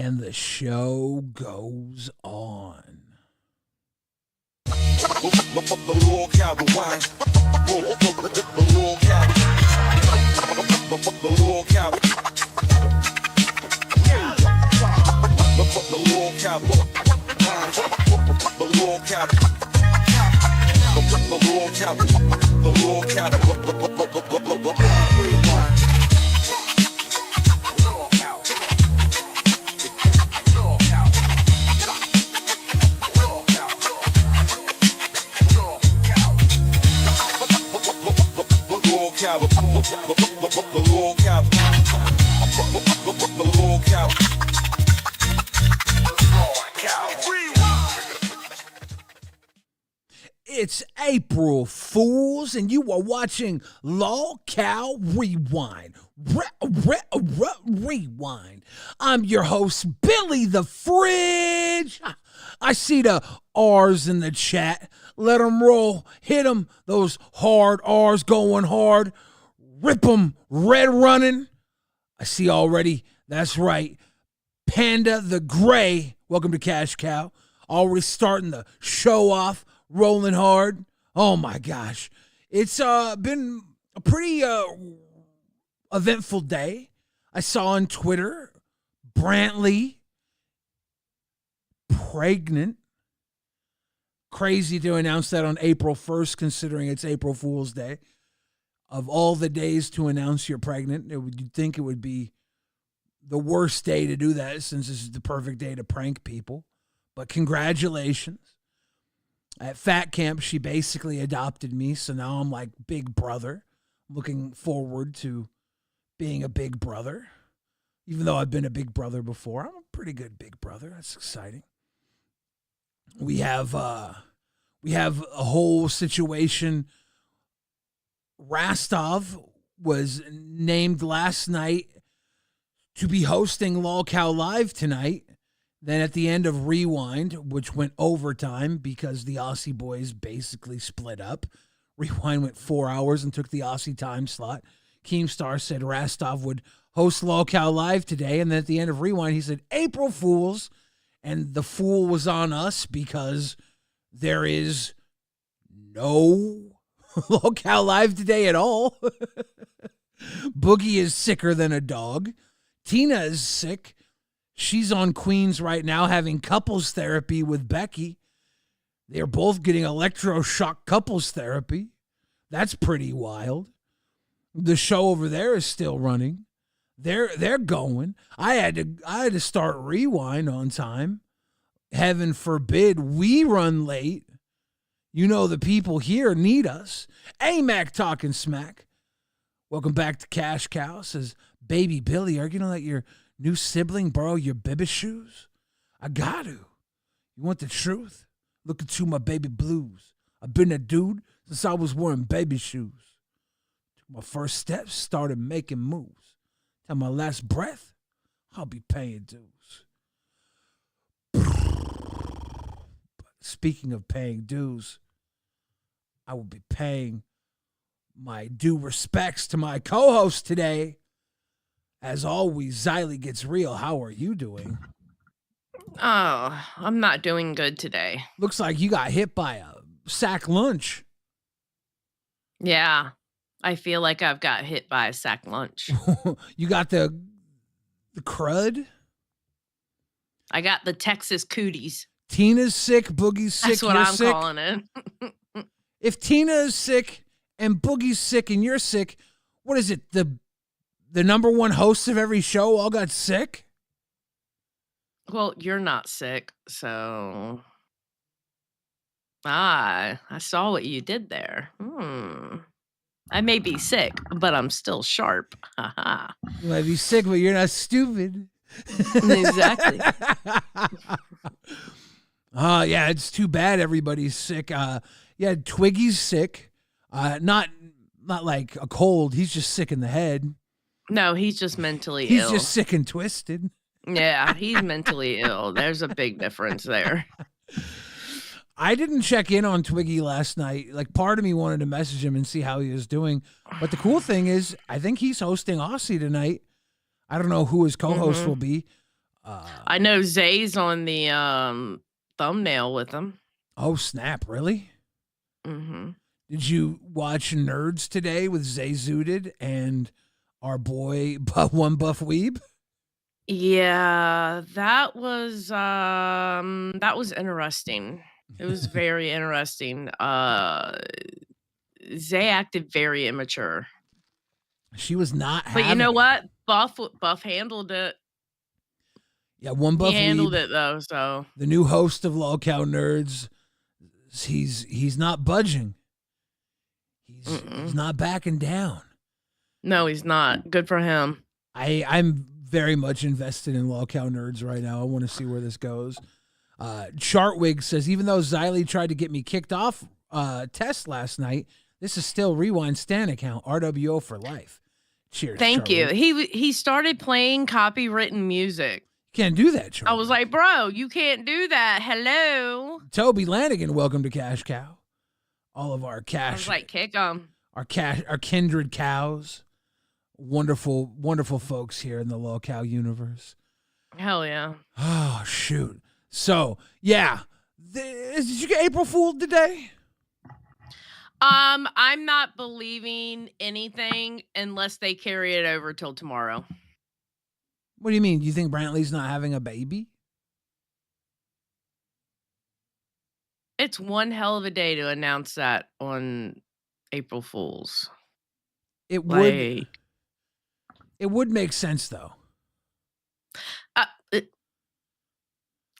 And the show goes on. It's April Fools, and you are watching LolcowRewind. Rewind. I'm your host, Billy the Fridge. I see the R's in the chat. Let them roll. Hit them. Those hard R's going hard. Rip them. Red running. I see already. That's right. Panda the Gray. Welcome to Cash Cow. Already starting the show off. Rolling hard. Oh my gosh. It's been a pretty eventful day. I saw on Twitter Brantley pregnant. Crazy to announce that on April 1st, considering it's April Fool's Day. Of all the days to announce you're pregnant, you'd think it would be the worst day to do that, since this is the perfect day to prank people. But congratulations. At Fat Camp, she basically adopted me, so now I'm like big brother. Looking forward to being a big brother. Even though I've been a big brother before, I'm a pretty good big brother. That's exciting. We have a whole situation. Rastov was named last night to be hosting LolCow Live tonight. Then at the end of Rewind, which went overtime because the Aussie boys basically split up, Rewind went 4 hours and took the Aussie time slot. Keemstar said Rastov would host LolCow Live today. And then at the end of Rewind, he said, April Fools. And the fool was on us because there is no LolCow Live today at all. Boogie is sicker than a dog. Tina is sick. She's on Queens right now having couples therapy with Becky. They're both getting electroshock couples therapy. That's pretty wild. The show over there is still running. They're going. I had to start Rewind on time. Heaven forbid we run late. You know the people here need us. AMAC talking smack. Welcome back to Cash Cow. Says, Baby Billy, are you going to let your new sibling borrow your baby shoes? I got to. You want the truth? Look into my baby blues. I've been a dude since I was wearing baby shoes. Took my first steps, started making moves. Till my last breath, I'll be paying dues. Speaking of paying dues, I will be paying my due respects to my co-host today. As always, Xylee Gets Real. How are you doing? Oh, I'm not doing good today. Looks like you got hit by a sack lunch. Yeah, I feel like I've got hit by a sack lunch. You got the crud? I got the Texas cooties. Tina's sick, Boogie's sick, That's what you're I'm sick. calling it. If Tina is sick and Boogie's sick and you're sick, what is it? The number one host of every show all got sick? Well, you're not sick, so... I saw what you did there. I may be sick, but I'm still sharp. You might be sick, but you're not stupid. Exactly. Yeah, it's too bad everybody's sick. Yeah, Twiggy's sick. Not like a cold. He's just sick in the head. No, he's just mentally He's ill. just sick and twisted. Yeah, he's mentally ill. There's a big difference there. I didn't check in on Twiggy last night. Like, part of me wanted to message him and see how he was doing. But the cool thing is, I think he's hosting Aussie tonight. I don't know who his co-host will be. I know Zay's on the thumbnail with him. Oh snap! Really? Mm-hmm. Did you watch Nerds today with Zay Zooted and our boy One Buff Weeb? Yeah, that was interesting. It was very interesting. Zay acted very immature. She was not But you having know it. what? Buff handled it. Yeah, One He Buff handled Weeb, it though, so the new host of Lolcow Nerds, he's not budging. He's not backing down. no, he's not. Good for him. I'm very much invested in Lolcow Nerds right now. I want to see where this goes. Chartwig says, even though Xylee tried to get me kicked off test last night, this is still Rewind Stan account, RWO for life. Cheers. Thank Chartwig. you. He started playing copywritten music. Can't do that, Chartwig. I was like, bro, you can't do that. Hello. Toby Lanigan, welcome to Cash Cow. All of our cash. I was like, kick them. Our kindred cows. Wonderful, wonderful folks here in the Lolcow universe. Hell yeah. Oh, shoot. So, yeah. Did you get April Fooled today? I'm not believing anything unless they carry it over till tomorrow. What do you mean? Do you think Brantley's not having a baby? It's one hell of a day to announce that on April Fools. It would make sense though. I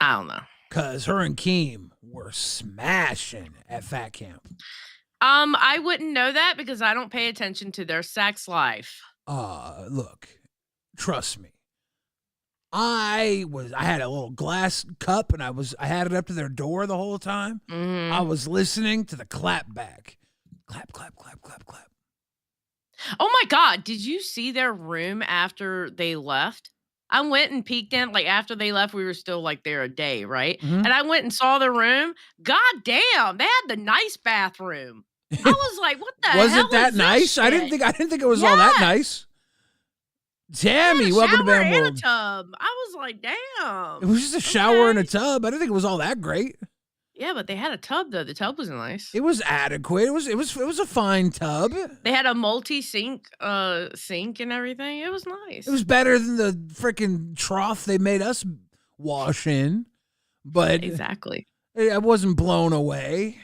don't know. Cause her and Keem were smashing at Fat Camp. I wouldn't know that because I don't pay attention to their sex life. Look, trust me. I had a little glass cup and I had it up to their door the whole time. Mm-hmm. I was listening to the clap back. Clap, clap, clap, clap, clap. Oh my God. Did you see their room after they left? I went and peeked in, like after they left, we were still like there a day, right? Mm-hmm. And I went and saw the room. God damn, they had the nice bathroom. I was like, what the hell? Was it that nice? Shit? I didn't think it was all that nice. Tammy, welcome to Bam World. A tub. I was like, damn. It was just a shower and a tub. I didn't think it was all that great. Yeah, but they had a tub though. The tub was nice. It was adequate. It was a fine tub. They had a multi-sink sink and everything. It was nice. It was better than the freaking trough they made us wash in. But exactly. I wasn't blown away.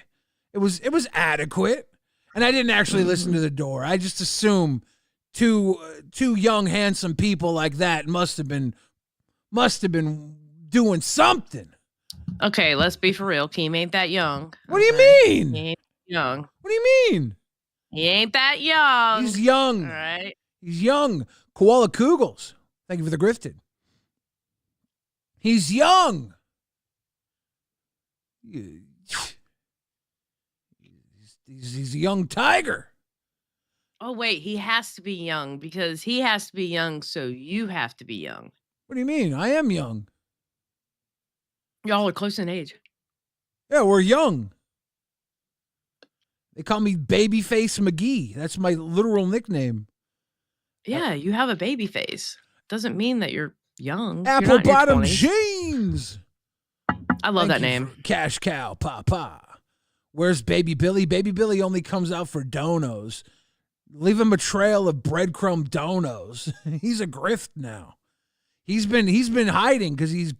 It was adequate. And I didn't actually listen to the door. I just assume two young handsome people like that must have been doing something. Okay, let's be for real. Keem ain't that young. What do you mean? He ain't young. What do you mean? He ain't that young. He's young. All right. He's young. Koala Kugels. Thank you for the grifted. He's young. He's a young tiger. Oh, wait. He has to be young because he has to be young, so you have to be young. What do you mean? I am young. Y'all are close in age. Yeah, we're young. They call me Babyface McGee. That's my literal nickname. Yeah, you have a baby face. Doesn't mean that you're young. Apple bottom jeans. I love that name. Cash Cow, Papa. Where's Baby Billy? Baby Billy only comes out for donos. Leave him a trail of breadcrumb donos. He's a grift now. He's been hiding because he's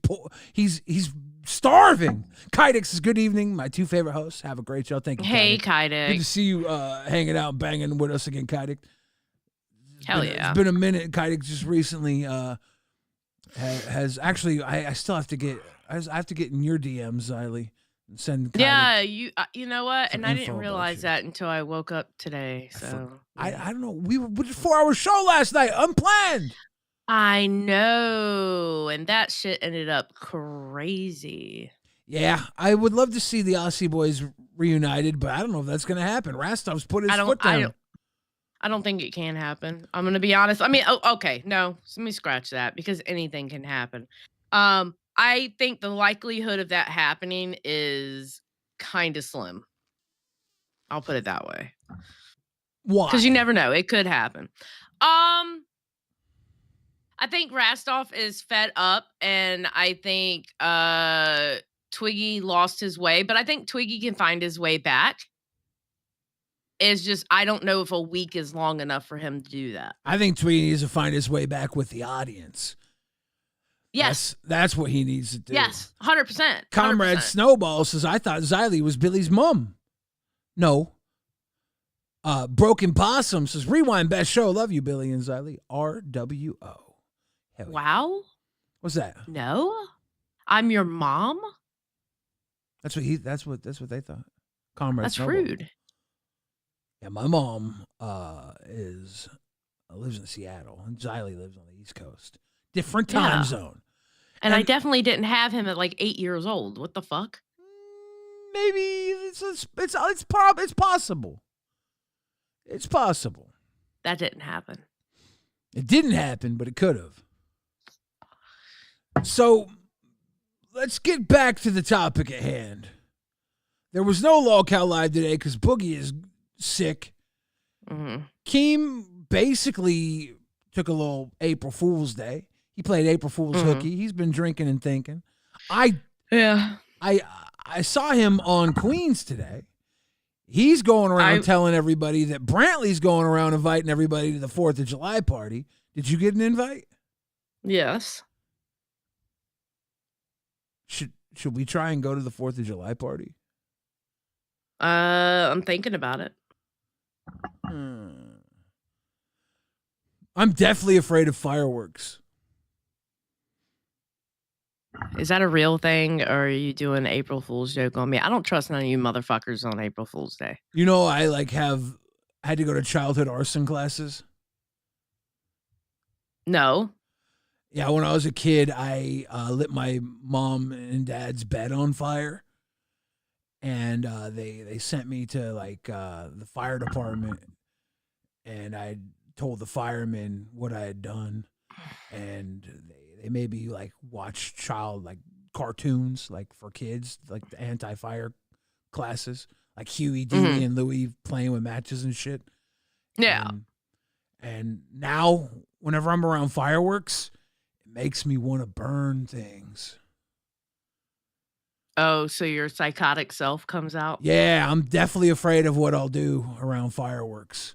starving. Kydix says, good evening, my two favorite hosts. Have a great show. Thank you. Hey, Kydix. Good to see you hanging out and banging with us again, Kydix. Hell yeah. It's been a minute. Kydix just recently has actually. I still have to get. I have to get in your DMs, Xylee, and send. Kydix you know what? And I didn't realize that until I woke up today. So I don't know. We did a 4-hour show last night, unplanned. I know, and that shit ended up crazy. Yeah, I would love to see the Aussie boys reunited, but I don't know if that's going to happen. Rastov's put his foot down. I don't think it can happen. I'm going to be honest. I mean, okay, no, let me scratch that because anything can happen. I think the likelihood of that happening is kind of slim. I'll put it that way. Why? Because you never know. It could happen. I think Rastoff is fed up, and I think Twiggy lost his way, but I think Twiggy can find his way back. It's just I don't know if a week is long enough for him to do that. I think Tweety needs to find his way back with the audience. Yes. That's what he needs to do. Yes, 100%. Comrade Snowball says, I thought Xylee was Billy's mom. No. Broken Possum says, Rewind, best show. Love you, Billy and Xylee. RWO. Hell wow. Yeah. What's that? No. I'm your mom? That's what they thought. Comrade That's Snowball. rude. Yeah, my mom lives in Seattle, and Xylee lives on the East Coast. Different time zone. And I definitely didn't have him at like 8 years old. What the fuck? Maybe it's possible. It's possible. That didn't happen. It didn't happen, but it could have. So let's get back to the topic at hand. There was no Lolcow Live today because Boogie is sick. Mm-hmm. Keem basically took a little April Fool's Day. He played April Fool's hooky. He's been drinking and thinking. I saw him on Queens today. He's going around telling everybody that Brantley's going around inviting everybody to the 4th of July party. Did you get an invite? Yes. Should we try and go to the 4th of July party? I'm thinking about it. I'm definitely afraid of fireworks. Is that a real thing, or are you doing an April Fool's joke on me? I don't trust none of you motherfuckers on April Fool's Day. You know, I had to go to childhood arson classes. No. Yeah, when I was a kid, I lit my mom and dad's bed on fire, and they sent me to the fire department, and I told the firemen what I had done, and they made me watch cartoons for kids, like the anti-fire classes, like Huey, Dewey, and Louie playing with matches and shit. Yeah. And now, whenever I'm around fireworks, it makes me want to burn things. Oh, so your psychotic self comes out? Yeah, I'm definitely afraid of what I'll do around fireworks.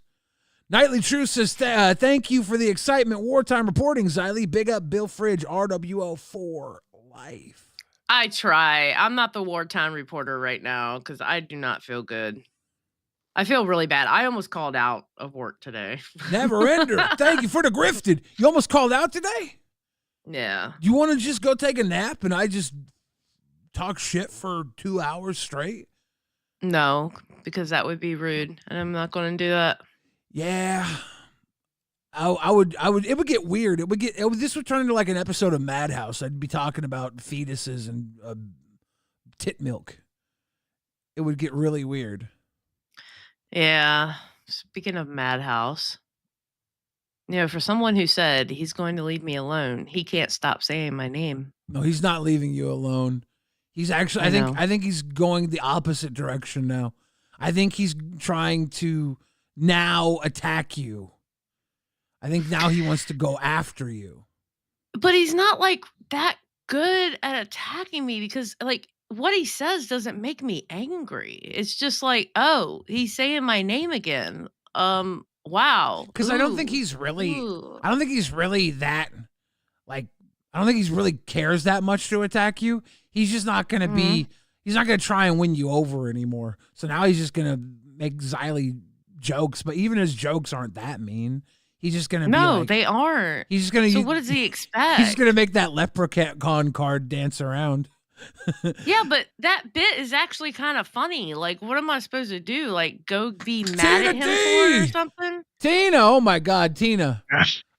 Nightly Truth says, thank you for the excitement. Wartime reporting, Xylee. Big up Bill Fridge, RWO for life. I try. I'm not the wartime reporter right now because I do not feel good. I feel really bad. I almost called out of work today. Never ender. Thank you for the grifted. You almost called out today? Yeah. Do you want to just go take a nap and I just talk shit for 2 hours straight? No, because that would be rude, and I'm not going to do that. Yeah, I would. It would get weird. This would turn into like an episode of Madhouse. I'd be talking about fetuses and tit milk. It would get really weird. Yeah. Speaking of Madhouse, for someone who said he's going to leave me alone, he can't stop saying my name. No, he's not leaving you alone. He's actually. I think he's going the opposite direction now. I think he's trying to now attack you. I think now he wants to go after you. But he's not that good at attacking me because what he says doesn't make me angry. It's just oh, he's saying my name again. Wow. Because I don't think he's really that I don't think he's really cares that much to attack you. He's just not gonna be he's not gonna try and win you over anymore. So now he's just gonna make Xylee jokes, but even his jokes aren't that mean. He's just gonna No, they aren't. He's just gonna. So what does he expect? He's just gonna make that leprechaun card dance around. Yeah, but that bit is actually kind of funny. What am I supposed to do? Go be mad at him for it or something? Tina, oh my God, Tina,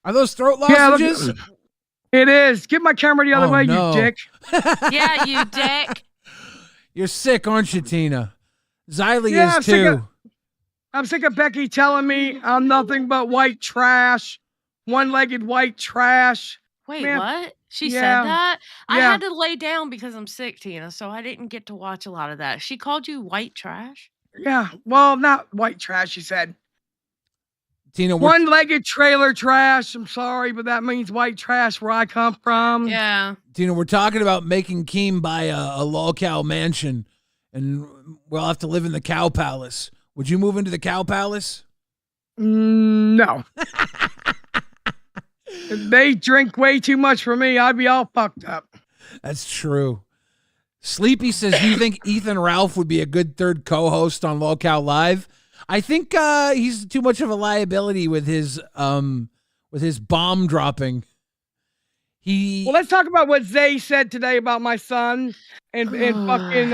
are those throat lozenges? Yeah, it is. Get my camera the other way, no. you dick. Yeah, you dick. You're sick, aren't you, Tina? Xylee is too. I'm sick of Becky telling me I'm nothing but white trash, one-legged white trash. Wait, what? She said that? I had to lay down because I'm sick, Tina, so I didn't get to watch a lot of that. She called you white trash? Yeah, well, not white trash, she said. Tina, one-legged trailer trash. I'm sorry, but that means white trash where I come from. Yeah. Tina, we're talking about making Keem buy a LolCow mansion, and we'll have to live in the Cow Palace. Would you move into the Cow Palace? No. If they drink way too much for me, I'd be all fucked up. That's true. Sleepy says, you think Ethan Ralph would be a good third co-host on LolCow Live? I think he's too much of a liability with his bomb dropping. Well, let's talk about what Zay said today about my son and fucking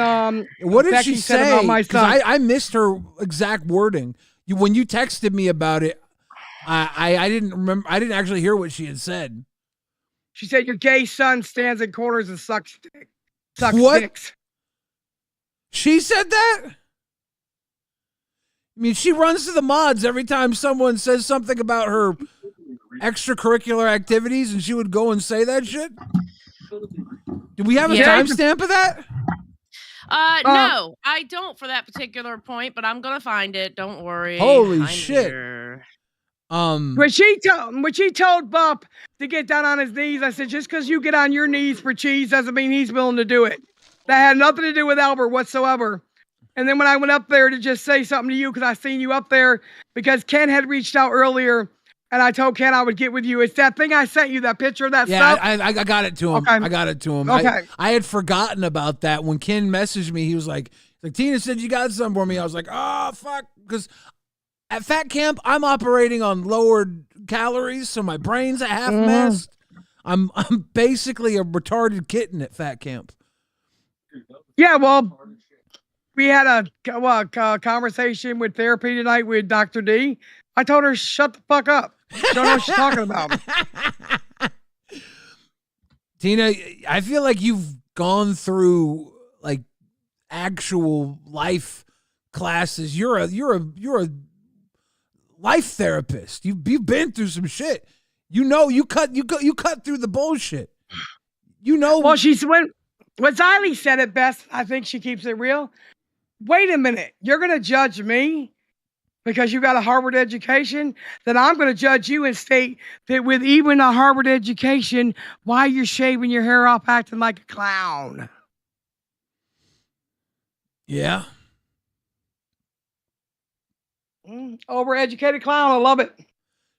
what did Becky she said say about my son. I missed her exact wording. When you texted me about it, I didn't remember. I didn't actually hear what she had said. She said your gay son stands in corners and sucks what? dicks. She said that? I mean, she runs to the mods every time someone says something about her extracurricular activities, and she would go and say that shit. Do we have a timestamp of that? No, I don't for that particular point, but I'm gonna find it. Don't worry. Holy shit. Here. When she told Bup to get down on his knees, I said, just because you get on your knees for cheese doesn't mean he's willing to do it. That had nothing to do with Albert whatsoever. And then when I went up there to just say something to you, because I seen you up there, because Ken had reached out earlier, and I told Ken I would get with you. It's that thing I sent you, that picture of that stuff. Yeah, I got it to him. Okay. I got it to him. Okay. I had forgotten about that. When Ken messaged me, he was like, Tina said you got some for me. I was like, oh, fuck. Because at Fat Camp, I'm operating on lowered calories, so my brain's at half mast. I'm basically a retarded kitten at Fat Camp. Yeah, well, we had a conversation with therapy tonight with Dr. D. I told her, shut the fuck up. She don't know what she's talking about. Tina, I feel like you've gone through like actual life classes. You're a life therapist. You've been through some shit. You know, you cut through the bullshit. You know. Well, when Xylee said it best, I think she keeps it real. Wait a minute, you're gonna judge me because you got a Harvard education? Then I'm gonna judge you and state that with even a Harvard education, why you're shaving your hair off, acting like a clown. Yeah. Overeducated clown. I love it.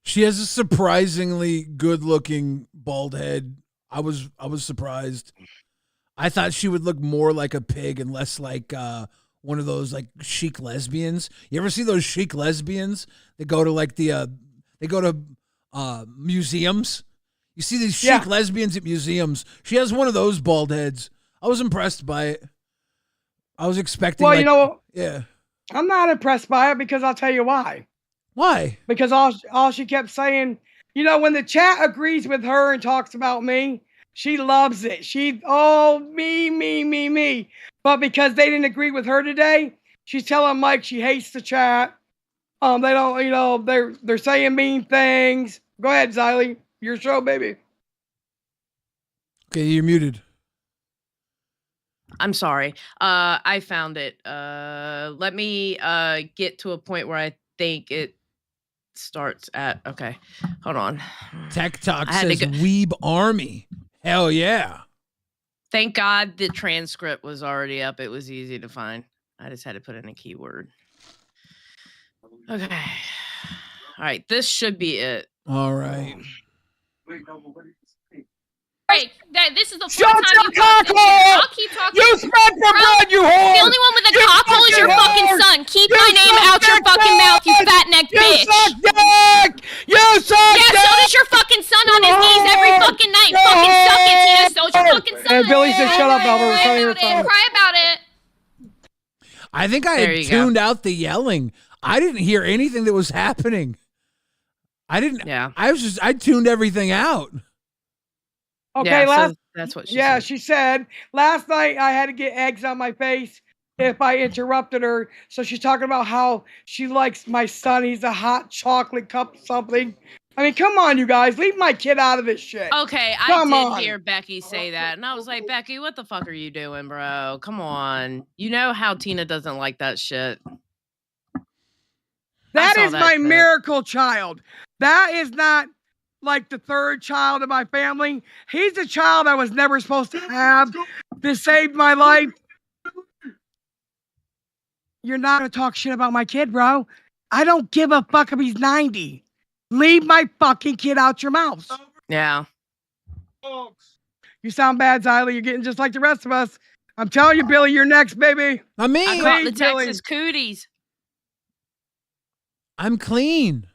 She has a surprisingly good-looking bald head. I was surprised. I thought she would look more like a pig and less like one of those like chic lesbians. You ever see those chic lesbians that go to like museums? You see these chic lesbians at museums. She has one of those bald heads. I was impressed by it. I was expecting. Well, you know, yeah. I'm not impressed by it because I'll tell you why. Why? Because all she kept saying, you know, when the chat agrees with her and talks about me, she loves it. Me. But because they didn't agree with her today, she's telling Mike she hates the chat. They don't, you know, they're saying mean things. Go ahead, Xylee. Your show, baby. Okay, you're muted. I'm sorry. I found it. Let me get to a point where I think it starts at. Okay, hold on. Tech Talk says Weeb Army. Hell yeah. Thank God the transcript was already up. It was easy to find. I just had to put in a keyword. Okay. All right. This should be it. All right. Right, this is the Shut fourth time your you talked in here. cockhole! I'll keep talking. You spread for blood, you whore! The only one with a cockhole is your fucking son. Keep my name out your fucking mouth, you fat-necked bitch. You suck dick! You suck dick! Yeah, so does your fucking son on his knees every fucking night. Fucking suck it, Tina. So does your fucking son. And Billy said, shut up, Albert. We're telling your son. Cry about it. I think I had tuned out the yelling. I didn't hear anything that was happening. I didn't. Yeah. I tuned everything out. Okay, so that's what she said. She said, last night I had to get eggs on my face if I interrupted her. So she's talking about how she likes my son. He's a hot chocolate cup something. I mean, come on, you guys. Leave my kid out of this shit. Okay, I did hear Becky say that. And I was like, Becky, what the fuck are you doing, bro? Come on. You know how Tina doesn't like that shit. That saw is that my shit. miracle child. That is not like the third child of my family. He's a child I was never supposed to have. This saved my life. You're not going to talk shit about my kid, bro. I don't give a fuck if he's 90. Leave my fucking kid out your mouth. Yeah. You sound bad, Xylee. You're getting just like the rest of us. I'm telling you, Billy, you're next, baby. I mean, I caught the Please, Billy. Texas cooties. I'm clean.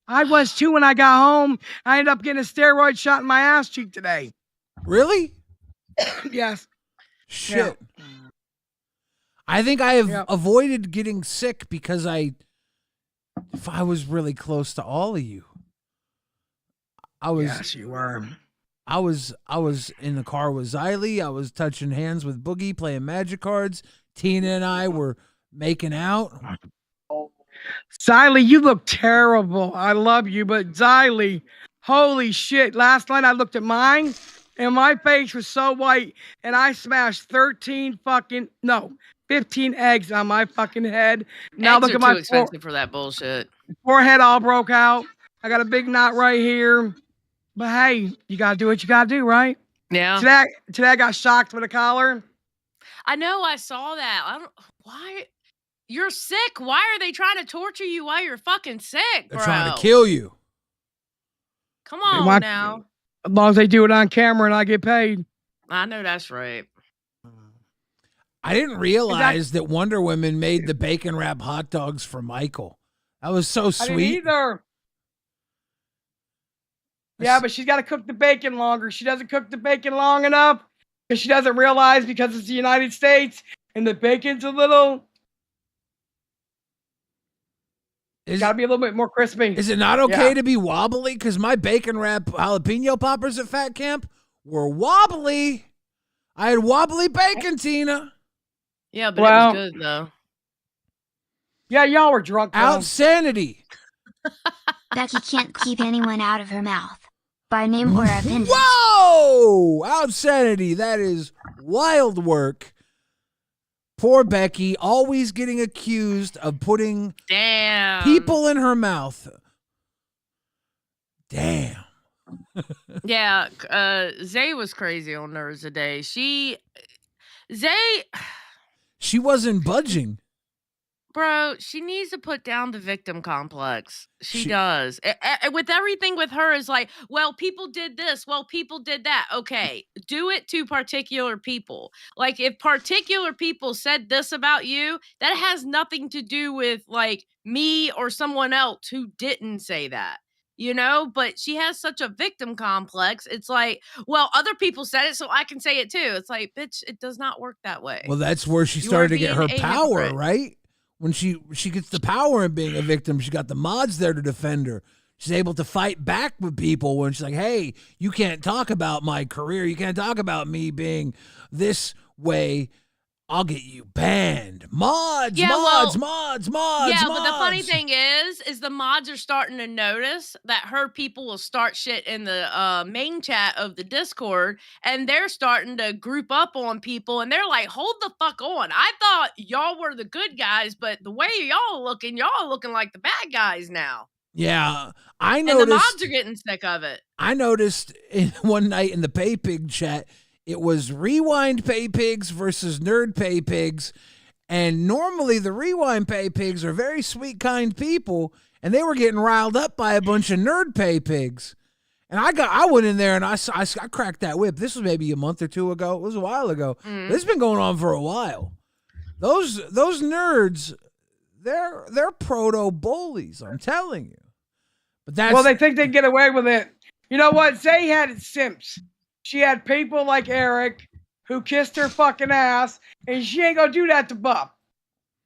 I was too when I got home. I ended up getting a steroid shot in my ass cheek today. Really? Yes. Shit. I think I have avoided getting sick because I was really close to all of you. Yes, you were. I was in the car with Xylee. I was touching hands with Boogie, playing Magic cards. Tina and I were making out. Xylee, you look terrible. I love you, but Xylee, holy shit. Last night I looked at mine and my face was so white and I smashed 15 eggs on my fucking head. Now Eggs look are at my too expensive for that bullshit. forehead all broke out. I got a big knot right here. But hey, you gotta do what you gotta do, right? Yeah. Today I got shocked with a collar. I know. I saw that. Why? You're sick. Why are they trying to torture you while you're fucking sick, bro? They're trying to kill you. Come on now. As long as they do it on camera and I get paid. I know that's right. I didn't realize that Wonder Woman made the bacon wrap hot dogs for Michael. That was so sweet. I didn't either. Yeah, but she's got to cook the bacon longer. She doesn't cook the bacon long enough because she doesn't realize because it's the United States and the bacon's a little... It's got to be a little bit more crispy. Is it not okay to be wobbly? Because my bacon wrap jalapeno poppers at Fat Camp were wobbly. I had wobbly bacon, Tina. Yeah, but it was good, though. Yeah, y'all were drunk. Outsanity. Becky can't keep anyone out of her mouth. By name or opinion. Whoa! Outsanity. That is wild work. Poor Becky, always getting accused of putting people in her mouth. Damn. Yeah, Zay was crazy on Nerds today. She wasn't budging. Bro, she needs to put down the victim complex. She does. With everything with her is like, well, people did this. Well, people did that. Okay, do it to particular people. Like, if particular people said this about you, that has nothing to do with, like, me or someone else who didn't say that. You know, but she has such a victim complex. It's like, well, other people said it, so I can say it too. It's like, bitch, it does not work that way. Well, that's where she started to get her power, right? When she gets the power in being a victim, she got the mods there to defend her. She's able to fight back with people when she's like, hey, you can't talk about my career. You can't talk about me being this way. I'll get you banned. Mods. Yeah, but the funny thing is the mods are starting to notice that her people will start shit in the main chat of the Discord, and they're starting to group up on people, and they're like, hold the fuck on. I thought y'all were the good guys, but the way y'all looking like the bad guys now. Yeah, I noticed. And the mods are getting sick of it. I noticed one night in the Pay Pig chat, it was Rewind Pay Pigs versus Nerd Pay Pigs. And normally the Rewind Pay Pigs are very sweet, kind people. And they were getting riled up by a bunch of Nerd Pay Pigs. And I went in there and I cracked that whip. This was maybe a month or two ago. It was a while ago. This has been going on for a while. Those nerds, they're proto bullies. I'm telling you. But that's they think they get away with it. You know what? Zay had simps. She had people like Eric who kissed her fucking ass, and she ain't gonna do that to Buff.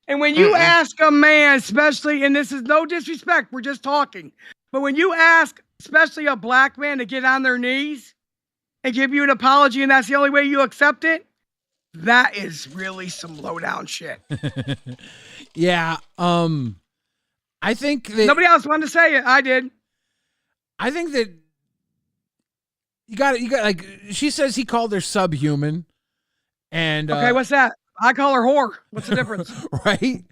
And when you ask a man, especially, and this is no disrespect, we're just talking, but when you ask, especially a black man, to get on their knees and give you an apology, and that's the only way you accept it, that is really some low down shit. Yeah. I think that nobody else wanted to say it. I did. I think that you got like, she says he called her subhuman. And okay, what's that? I call her whore. What's the difference? Right?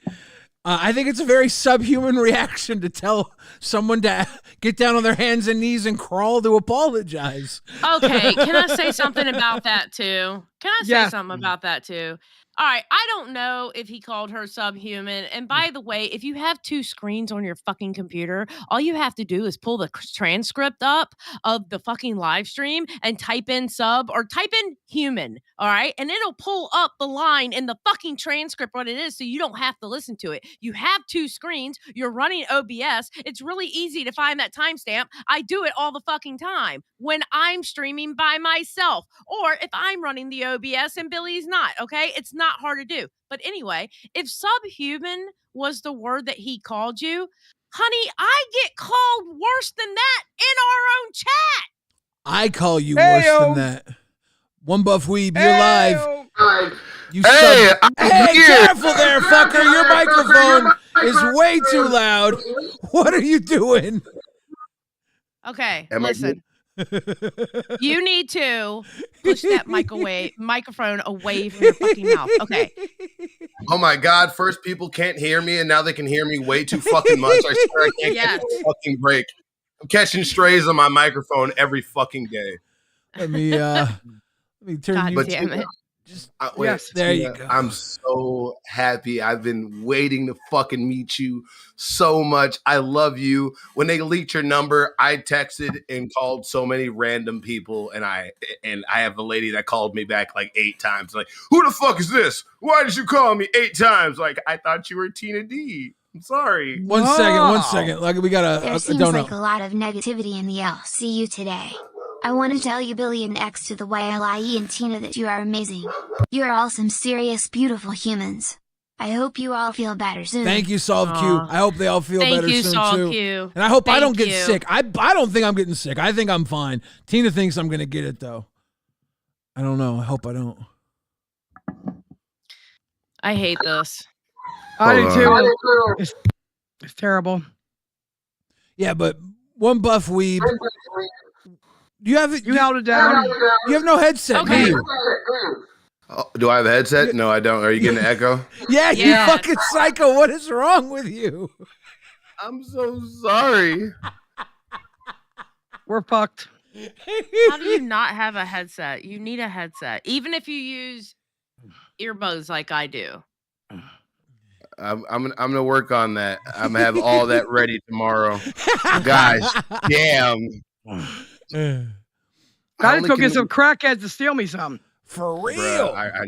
I think it's a very subhuman reaction to tell someone to get down on their hands and knees and crawl to apologize. Okay, can I say something about that too? Can I say Yes. something about that too? All right, I don't know if he called her subhuman. And by the way, if you have 2 screens on your fucking computer, all you have to do is pull the transcript up of the fucking live stream and type in sub or type in human, all right? And it'll pull up the line in the fucking transcript what it is so you don't have to listen to it. You have 2 screens, you're running OBS. It's really easy to find that timestamp. I do it all the fucking time when I'm streaming by myself or if I'm running the OBS and Billy's not, okay? It's not hard to do. But anyway, if subhuman was the word that he called you, honey, I get called worse than that in our own chat. I call you worse than that. One Buff Weeb, you're live. You hey, careful there, fucker. Your microphone is way too loud. What are you doing? Okay, listen. You need to push that microphone away from your fucking mouth. Okay. Oh my God! First, people can't hear me, and now they can hear me way too fucking much. I swear I can't get a fucking break. I'm catching strays on my microphone every fucking day. Let me turn God you. damn it. Yes, there you go. I'm so happy. I've been waiting to fucking meet you so much. I love you. When they leaked your number, I texted and called so many random people, and I have a lady that called me back like 8 times. Like, who the fuck is this? Why did you call me 8 times? Like, I thought you were Tina D. I'm sorry. One second. Like we got There seems like a lot of negativity in the LCU today. I want to tell you, Billy and X to the YLIE and Tina, that you are amazing. You are all some serious, beautiful humans. I hope you all feel better soon. Thank you, Solve Q. I hope they all feel better soon Solve too. Q. And I hope I don't get sick. I don't think I'm getting sick. I think I'm fine. Tina thinks I'm gonna get it though. I don't know. I hope I don't. I hate this. I do too. It's terrible. Yeah, but One Buff Weeb. You held it down. You have no headset, Okay. do you? Oh, do I have a headset? No, I don't. Are you getting an echo? Yeah, you fucking psycho. What is wrong with you? I'm so sorry. We're fucked. How do you not have a headset? You need a headset, even if you use earbuds like I do. I'm gonna work on that. I'm gonna have all that ready tomorrow, guys. Damn. I just go get some crackheads to steal me some. For real. Bruh,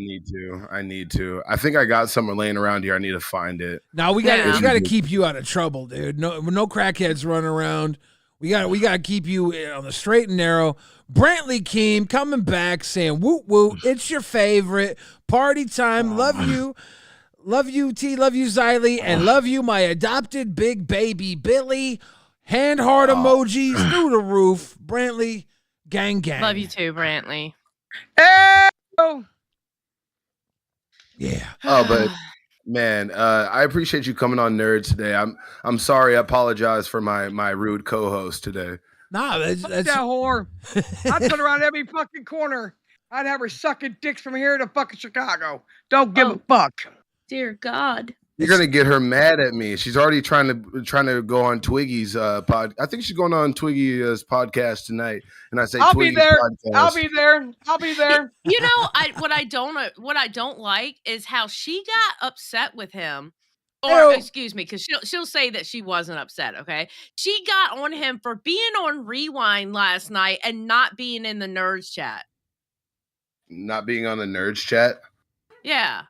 I need to. I think I got somewhere laying around here. I need to find it. Now we got to keep you out of trouble, dude. No crackheads running around. We got to keep you on the straight and narrow. Brantley Keem coming back saying, "Woot woot, it's your favorite party time. Love you." Love you, T. Love you, Xylee. And love you, my adopted big baby, Billy. Hand heart emojis through the roof. Brantley, gang. Love you too, Brantley. Oh! Yeah. Oh, but man, I appreciate you coming on Nerds today. I'm sorry. I apologize for my rude co-host today. Nah, that's that whore. I'd put her on every fucking corner. I'd have her sucking dicks from here to fucking Chicago. Don't give a fuck. Dear God. You're gonna get her mad at me. She's already trying to go on Twiggy's pod. I think she's going on Twiggy's podcast tonight. And I say, I'll Twiggy's be there. podcast. I'll be there. You know, what I don't like is how she got upset with him. Or excuse me, because she'll say that she wasn't upset. Okay, she got on him for being on Rewind last night and not being in the Nerds chat. Not being on the Nerds chat. Yeah.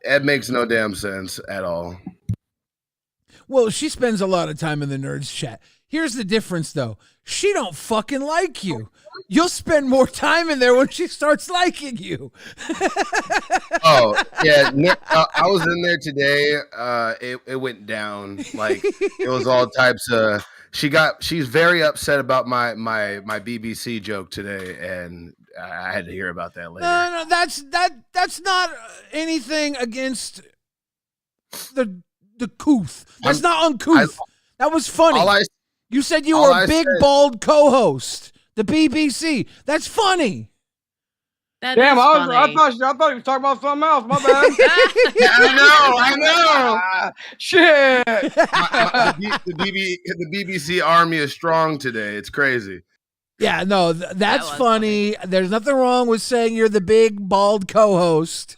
It makes no damn sense at all. Well, she spends a lot of time in the Nerds chat. Here's the difference, though. She don't fucking like you. You'll spend more time in there when she starts liking you. Oh, yeah. I was in there today. It went down. Like, it was all types of... She's very upset about my BBC joke today, and I had to hear about that later. No, that's not anything against the couth. That's not uncouth. That was funny. You said you were a big bald co-host. The BBC. That's funny. That Damn, is I funny. thought he was talking about something else. My bad. Yeah, I know. Shit. The BBC army is strong today. It's crazy. Yeah, no, that's was funny. There's nothing wrong with saying you're the big bald co-host.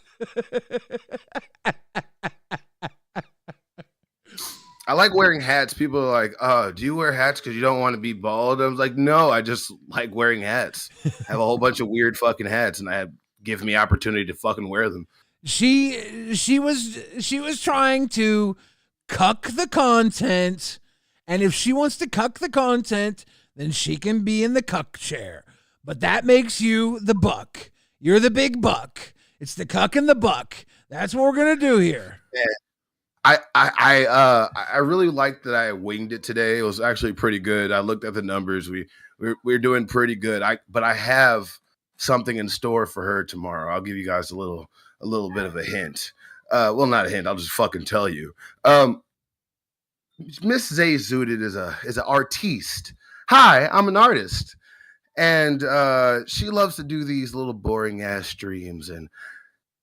I like wearing hats. People are like, do you wear hats because you don't want to be bald? I was like, no, I just like wearing hats. I have a whole bunch of weird fucking hats, and I have given me opportunity to fucking wear them. She was trying to cuck the content, and if she wants to cuck the content, then she can be in the cuck chair. But that makes you the buck. You're the big buck. It's the cuck and the buck. That's what we're gonna do here. Yeah. I really liked that I winged it today. It was actually pretty good. I looked at the numbers. We're doing pretty good. But I have something in store for her tomorrow. I'll give you guys a little bit of a hint. Well, not a hint. I'll just fucking tell you. Miss Zay Zooted is an artiste. Hi, I'm an artist, and she loves to do these little boring ass streams and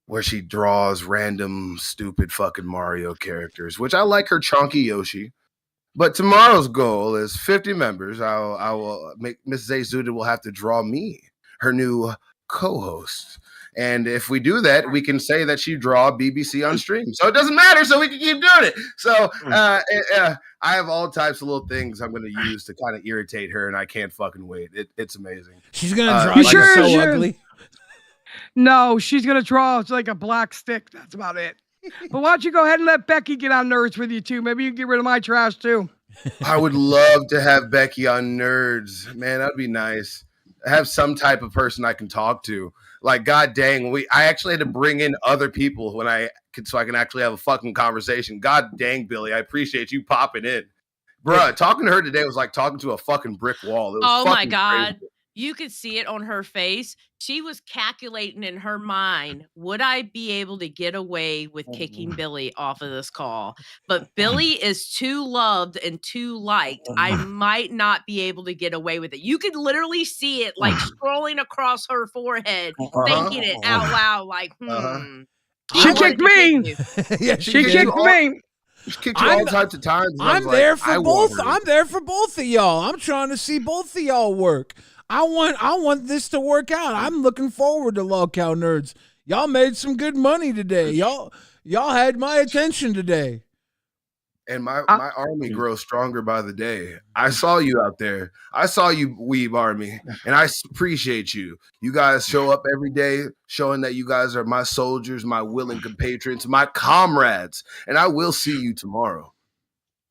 where she draws random stupid fucking Mario characters, which I like her chunky Yoshi. But tomorrow's goal is 50 members. I will make Miss Zay Zooted will have to draw me, her new co-host. And if we do that, we can say that she draw BBC on stream. So it doesn't matter, so we can keep doing it. So I have all types of little things I'm going to use to kind of irritate her, and I can't fucking wait. It's amazing. She's going to draw you so ugly. No, she's going to draw like a black stick. That's about it. But why don't you go ahead and let Becky get on Nerds with you, too? Maybe you can get rid of my trash, too. I would love to have Becky on Nerds. Man, that'd be nice. Have some type of person I can talk to. Like, god dang, I actually had to bring in other people so I can actually have a fucking conversation. God dang, Billy, I appreciate you popping in. Bruh, talking to her today was like talking to a fucking brick wall. It was Oh my fucking God. crazy. You could see it on her face. She was calculating in her mind, would I be able to get away with kicking Billy off of this call? But Billy is too loved and too liked. I might not be able to get away with it. You could literally see it like scrolling across her forehead, thinking it out loud, like, She kicked me. Yeah, she kicked me. She kicked you all types of times. I'm there for both. I'm there for both of y'all. I'm trying to see both of y'all work. I want this to work out. I'm looking forward to Lolcow Nerds. Y'all made some good money today. Y'all had my attention today. And my army grows stronger by the day. I saw you out there. I saw you, Weeb Army, and I appreciate you. You guys show up every day, showing that you guys are my soldiers, my willing compatriots, my comrades. And I will see you tomorrow.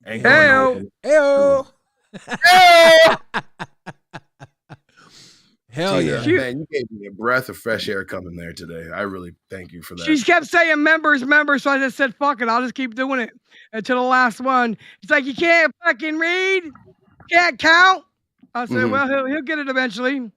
Heyo. Hell yeah. Man, you gave me a breath of fresh air coming there today. I really thank you for that. She kept saying members, so I just said, fuck it, I'll just keep doing it until the last one. It's like, you can't fucking read? Can't count? I said, well, he'll get it eventually.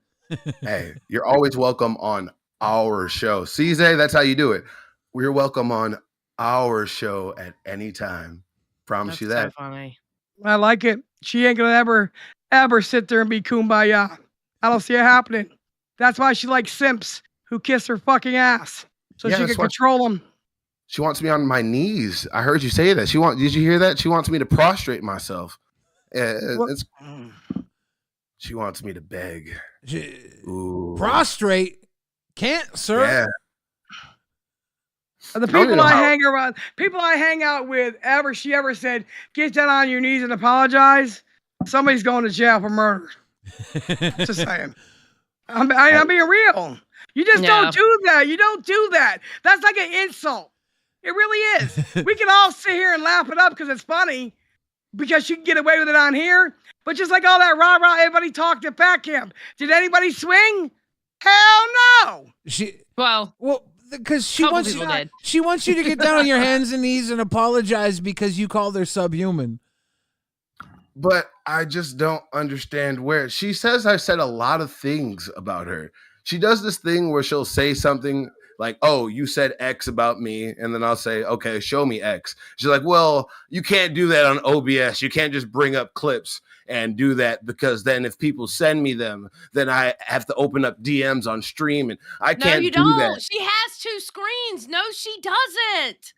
Hey, you're always welcome on our show. CZ, that's how you do it. We're welcome on our show at any time. Promise you that. So funny. I like it. She ain't gonna ever sit there and be kumbaya. I don't see it happening. That's why she likes simps who kiss her fucking ass, so she can control them. She wants me on my knees. I heard you say that. Did you hear that? She wants me to prostrate myself. She wants me to beg. Prostrate? Can't, sir. Yeah. The people I hang out with, she ever said, get down on your knees and apologize, somebody's going to jail for murder. Just saying. I'm being real. You just don't do that. You don't do that. That's like an insult. It really is. We can all sit here and laugh it up because it's funny, because you can get away with it on here. But just like all that rah-rah, everybody talked at Fat Camp. Did anybody swing? Hell no. Well, because she wants you to get down on your hands and knees and apologize because you called her subhuman. But I just don't understand where she says I said a lot of things about her. She does this thing where she'll say something like, oh, you said X about me. And then I'll say, okay, show me X. She's like, well, you can't do that on OBS. You can't just bring up clips and do that, because then if people send me them, then I have to open up DMs on stream, and I can't do that. She has 2 screens. No, she doesn't.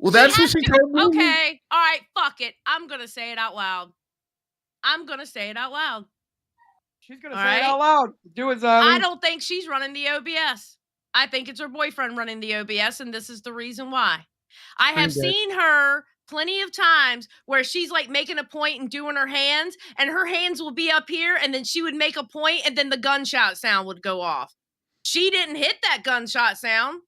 Well, that's what she told me. Okay. All right. Fuck it. I'm going to say it out loud. She's going to say it out loud. Do it, Zoe. I don't think she's running the OBS. I think it's her boyfriend running the OBS, and this is the reason why. I have seen her plenty of times where she's like making a point and doing her hands, and her hands will be up here, and then she would make a point, and then the gunshot sound would go off. She didn't hit that gunshot sound.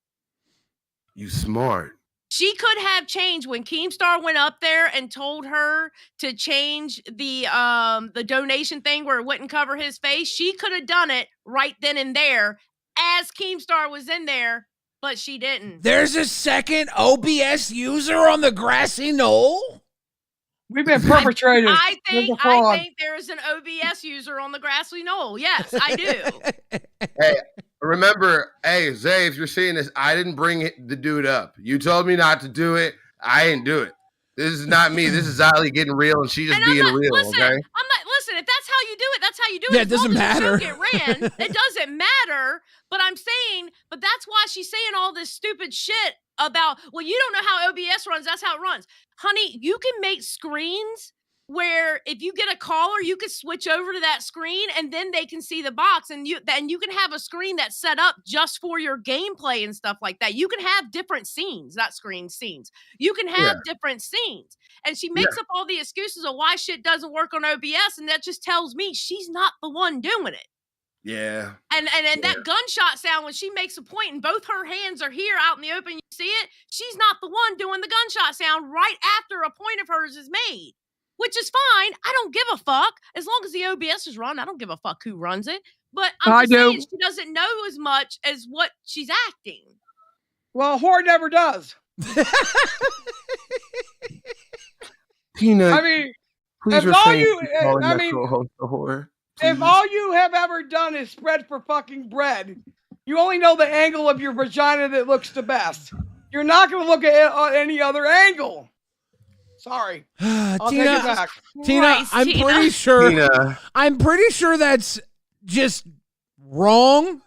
You smart. She could have changed when Keemstar went up there and told her to change the donation thing where it wouldn't cover his face. She could have done it right then and there as Keemstar was in there, but she didn't. There's a second OBS user on the grassy knoll? We've been perpetrated. I think there is an OBS user on the grassy knoll. Yes, I do. Hey, remember, hey, Zay, if you're seeing this, I didn't bring the dude up. You told me not to do it. I didn't do it. This is not me. This is Zali getting real, and she just being real, okay? Listen, if that's how you do it, that's how you do it. Yeah, it doesn't matter. Get ran, it doesn't matter. But I'm saying, but that's why she's saying all this stupid shit about, well, you don't know how OBS runs. That's how it runs. Honey, you can make screens where if you get a caller, you can switch over to that screen and then they can see the box, and you can have a screen that's set up just for your gameplay and stuff like that. You can have different scenes, not scenes. You can have different scenes. And she makes up all the excuses of why shit doesn't work on OBS, and that just tells me she's not the one doing it. Yeah. And that gunshot sound, when she makes a point and both her hands are here out in the open, you see it, she's not the one doing the gunshot sound right after a point of hers is made. Which is fine. I don't give a fuck. As long as the OBS is run, I don't give a fuck who runs it. But I'm just saying she doesn't know as much as what she's acting. Well, whore never does. Peanut. I mean, if all you have ever done is spread for fucking bread, you only know the angle of your vagina that looks the best. You're not going to look at any other angle. Sorry. I'll take it back. Tina, I'm pretty sure that's just wrong.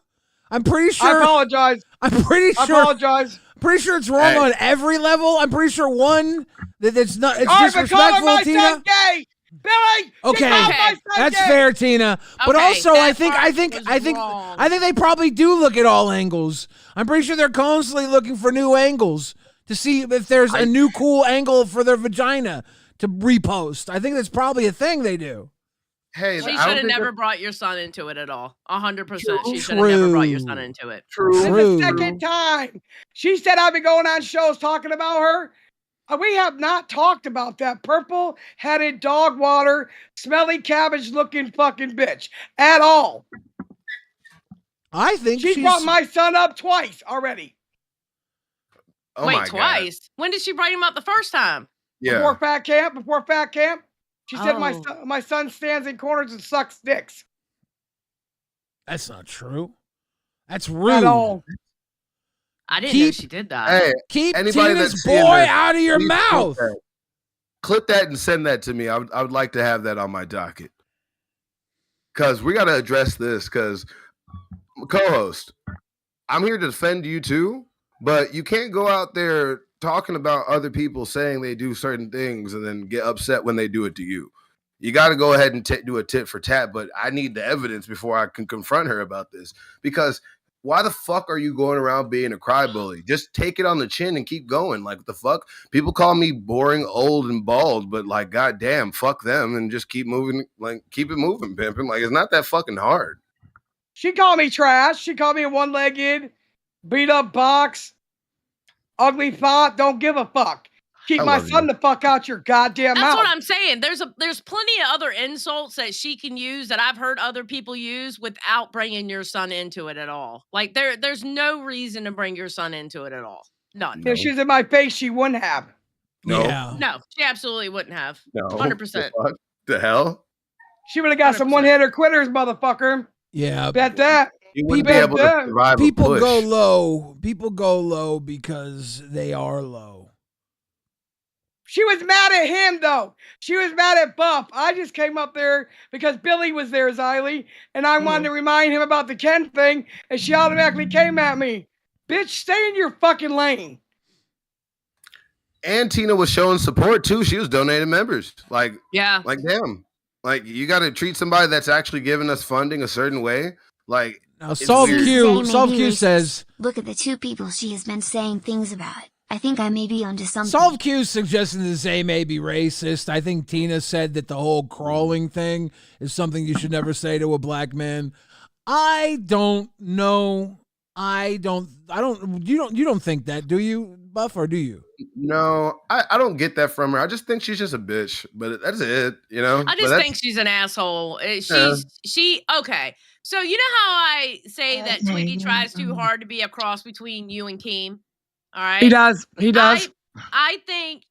I'm pretty sure. I apologize. I apologize. Pretty sure it's wrong on every level. I'm pretty sure it's not. It's disrespectful, Tina. Gay. Billy. Okay. That's fair, Tina. But also, I think they probably do look at all angles. I'm pretty sure they're constantly looking for new angles to see if there's a new cool angle for their vagina to repost. I think that's probably a thing they do. Hey, she should have never brought your son into it at all. 100%. She should have never brought your son into it. True. This is the second time. She said I've been going on shows talking about her. We have not talked about that purple-headed dog water, smelly cabbage-looking fucking bitch at all. I think she brought my son up twice already. Oh wait, twice? God. When did she bring him up the first time? Yeah. Before fat camp. She said my son stands in corners and sucks dicks. That's not true. That's rude. At all. I didn't know she did that. Hey, keep Tina's boy out of your mouth. Clip that and send that to me. I would like to have that on my docket. Because we got to address this. Because, co-host, I'm here to defend you too. But you can't go out there talking about other people saying they do certain things and then get upset when they do it to you. You got to go ahead and do a tit for tat, but I need the evidence before I can confront her about this. Because why the fuck are you going around being a crybaby? Just take it on the chin and keep going. Like, what the fuck? People call me boring, old, and bald, but like, goddamn, fuck them and just keep moving. Like, keep it moving, pimping. Like, it's not that fucking hard. She called me trash. She called me a one-legged, beat up box, ugly thought. Don't give a fuck. Keep my son the fuck out your goddamn mouth. That's what I'm saying. There's plenty of other insults that she can use that I've heard other people use without bringing your son into it at all. Like there's no reason to bring your son into it at all. None. If she's in my face, she wouldn't have. No. Yeah. No, she absolutely wouldn't have. No. 100%. The hell? She would have got 100%. Some one-hitter quitters, motherfucker. Yeah. Bet that. You wouldn't be able to survive People a push. go low. People go low because they are low. She was mad at him, though. She was mad at Buff. I just came up there because Billy was there, Xylee, and I wanted to remind him about the Ken thing, and she automatically came at me. Bitch, stay in your fucking lane. And Tina was showing support, too. She was donating members. Like, damn. Like, you got to treat somebody that's actually giving us funding a certain way. Like, now, Solve Q says, look at the two people she has been saying things about. I think I may be onto something. Solve Q suggesting that Zay may be racist. I think Tina said that the whole crawling thing is something you should never say to a black man. I don't know. You don't think that, do you, Buff, or do you? No, I don't get that from her. I just think she's just a bitch, but that's it, you know? I just think she's an asshole. Okay. So you know how I say that Twiggy tries too hard to be a cross between you and Keem? All right. He does. I think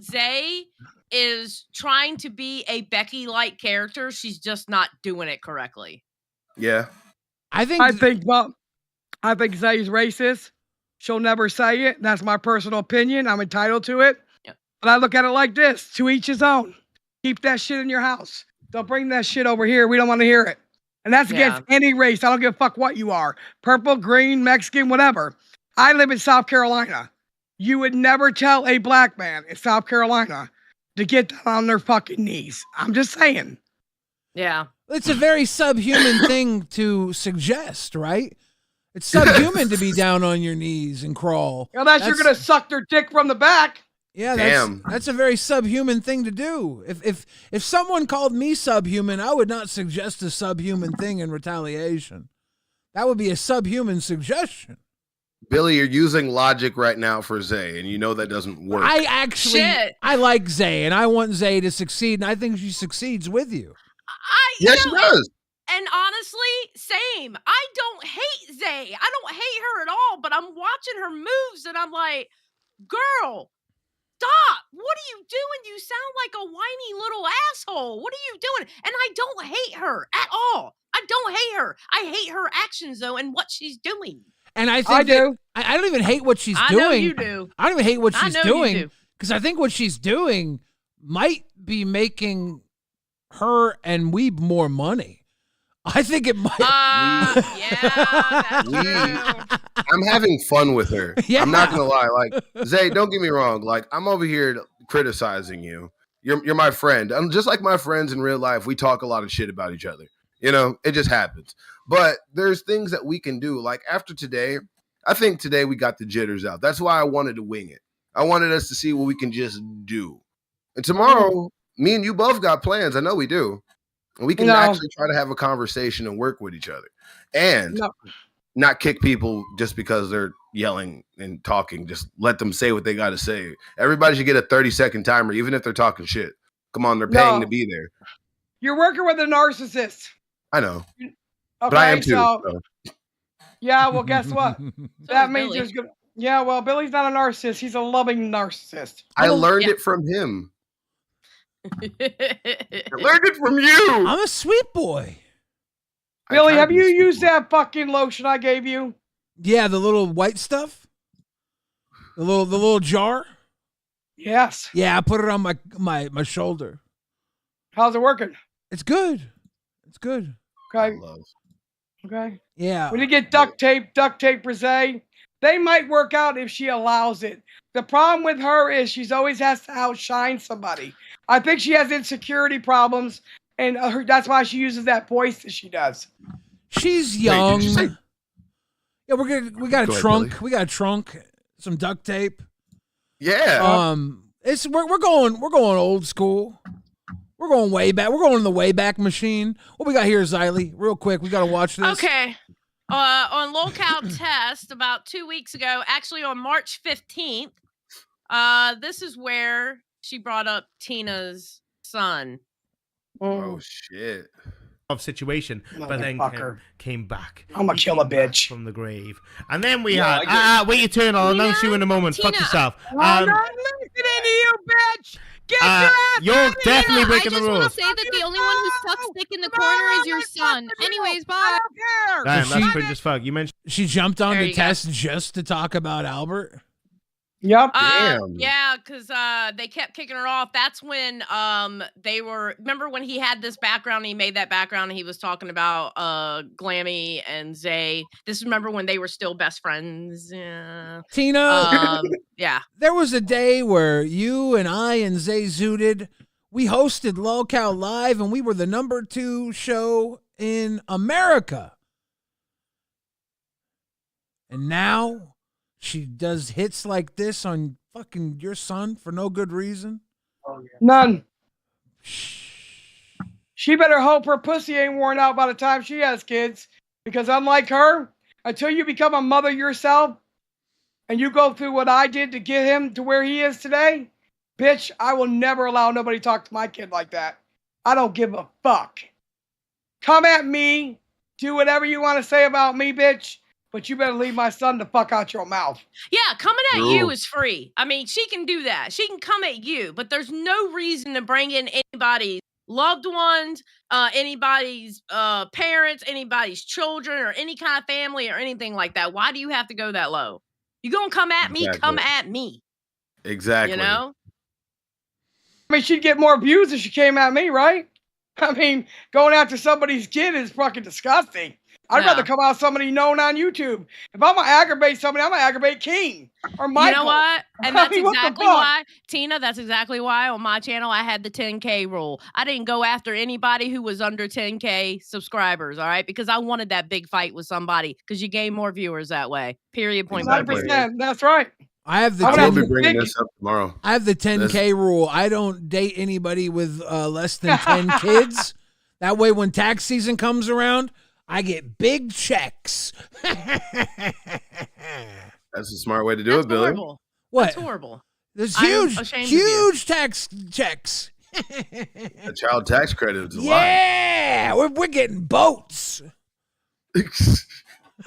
Zay is trying to be a Becky-like character. She's just not doing it correctly. Yeah. I think Zay's racist. She'll never say it. That's my personal opinion. I'm entitled to it. Yeah. But I look at it like this: to each his own. Keep that shit in your house. Don't bring that shit over here. We don't want to hear it. And that's against any race. I don't give a fuck what you are. Purple, green, Mexican, whatever. I live in South Carolina. You would never tell a black man in South Carolina to get down on their fucking knees. I'm just saying. Yeah. It's a very subhuman thing to suggest, right? It's subhuman to be down on your knees and crawl. Unless you're going to suck their dick from the back. Yeah, that's a very subhuman thing to do. If someone called me subhuman, I would not suggest a subhuman thing in retaliation. That would be a subhuman suggestion. Billy, you're using logic right now for Zay, and you know that doesn't work. I like Zay, and I want Zay to succeed, and I think she succeeds with you. She does. And honestly, same. I don't hate Zay. I don't hate her at all, but I'm watching her moves, and I'm like, girl, stop. What are you doing? You sound like a whiny little asshole. What are you doing? And I don't hate her at all. I don't hate her. I hate her actions, though, and what she's doing. And I think I don't even hate what she's doing. I know you do. I don't even hate what she's doing because I think what she's doing might be making her and Weeb more money. I think it might. That's true. I'm having fun with her. Yeah. I'm not gonna lie. Like, Zay, don't get me wrong. Like, I'm over here criticizing you. You're my friend. I'm just like my friends in real life. We talk a lot of shit about each other. You know, it just happens. But there's things that we can do. Like after today, I think today we got the jitters out. That's why I wanted to wing it. I wanted us to see what we can just do. And tomorrow, me and you both got plans. I know we do. And we can actually try to have a conversation and work with each other. And not kick people just because they're yelling and talking. Just let them say what they got to say. Everybody should get a 30-second timer, even if they're talking shit. Come on, they're paying to be there. You're working with a narcissist. I know. Okay, but I am too. So. Yeah, well, guess what? That means there's good. Yeah, well, Billy's not a narcissist. He's a loving narcissist. I learned it from him. I learned it from you. I'm a sweet boy. Billy, have you used that fucking lotion I gave you? Yeah, the little white stuff. The little jar. Yes. Yeah, I put it on my shoulder. How's it working? It's good. It's good. Okay. Okay. Yeah. When you get duct tape for Zay, they might work out if she allows it. The problem with her is she's always has to outshine somebody. I think she has insecurity problems, and that's why she uses that voice that she does. She's young. Wait, yeah, we got a trunk. Billy. We got a trunk, some duct tape. Yeah. We're going old school. We're going way back. We're going in the Wayback Machine. What we got here, Xylee? Real quick, we got to watch this. Okay. On Lolcow Test about 2 weeks ago, actually on March 15th, this is where she brought up Tina's son. Oh, shit. of situation, but then came back. I'm gonna kill a bitch from the grave. And then we had wait your turn. I'll announce you in a moment. Tina. Fuck yourself. I'm not listening to you, bitch. Get your ass you're out of definitely here. breaking the I just want rules. to say that the only one who's stuck stick in the corner is your son. Anyways, bye. I don't care. Damn, that's She- cringe as fuck. You mentioned She jumped on There the you go. test just to talk about Albert. Yep. Damn. Yeah, because they kept kicking her off. That's when they were. Remember when he had this background? And he made that background, and he was talking about Glammy and Zay. This remember when they were still best friends? Yeah. Tina, Yeah. there was a day where you and I and Zay Zooted, we hosted Lolcow Live, and we were the number 2 show in America. And now she does hits like this on fucking your son for no good reason. None. She better hope her pussy ain't worn out by the time she has kids. Because unlike her, until you become a mother yourself and you go through what I did to get him to where he is today, bitch, I will never allow nobody to talk to my kid like that. I don't give a fuck. Come at me, do whatever you want to say about me, bitch, but you better leave my son the fuck out your mouth. Yeah, coming at True. you is free. I mean, she can do that. She can come at you, but there's no reason to bring in anybody's loved ones, anybody's parents, anybody's children, or any kind of family or anything like that. Why do you have to go that low? You gonna come at me? Exactly. Come at me. Exactly. You know? I mean, she'd get more views if she came at me, right? I mean, going after somebody's kid is fucking disgusting. I'd Yeah. rather come out somebody known on YouTube. If I'm gonna aggravate somebody, I'm gonna aggravate King or Michael. You know what? And I that's mean, what the exactly fuck? why, Tina, that's exactly why on my channel I had the 10K rule. I didn't go after anybody who was under 10K subscribers, all right? Because I wanted that big fight with somebody because you gain more viewers that way. Period. Point blank. 100%. That's right. I have the I would I will have 10, be bringing big- this up tomorrow. I have the 10K rule. I don't date anybody with less than 10 kids. That way, when tax season comes around, I get big checks. That's a smart way to do That's it, Billy. horrible. What? That's horrible. There's I'm huge, ashamed of you. huge tax checks. A child tax credit is a Yeah, we're getting boats. lot.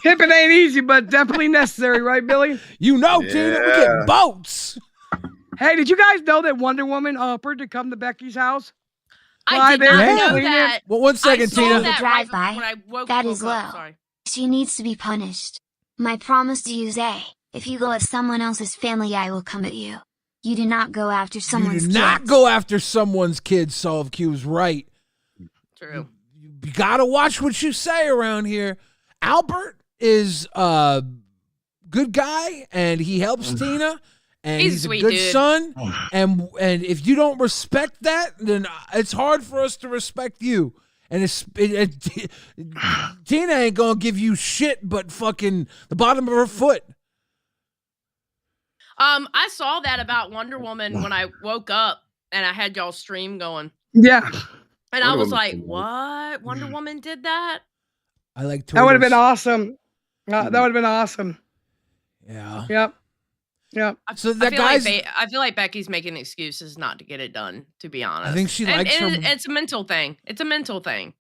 Pimping ain't easy, but definitely necessary, right, Billy? You know, Tina, we're Yeah. getting boats. Hey, did you guys know that Wonder Woman offered to come to Becky's house? I Fly did there not and know clean it. that. Well, one I second, saw Tina. that Drive right by. when I woke That is up. low. Sorry. She needs to be punished. My promise to you, Zay, if you go at someone else's family, I will come at you. You do not go after someone's You do not kids. go after someone's kids, Solve Q's right. True. You gotta watch what you say around here. Albert is a good guy, and he helps Tina, and He's a he's a sweet good dude. son. And if you don't respect that, then it's hard for us to respect you. And Tina ain't gonna give you shit but fucking the bottom of her foot. I saw that about Wonder Woman when I woke up and I had y'all stream going. Yeah, And I Wonder was Woman's like, pretty good. what? Wonder Woman did that? I like that would have been turtles. awesome. That would have been awesome. Yeah. Yep. Yep. So I that feel, guy's. I feel like Becky's making excuses not to get it done, to be honest. I think she And- likes and her. It's a mental thing. It's a mental thing.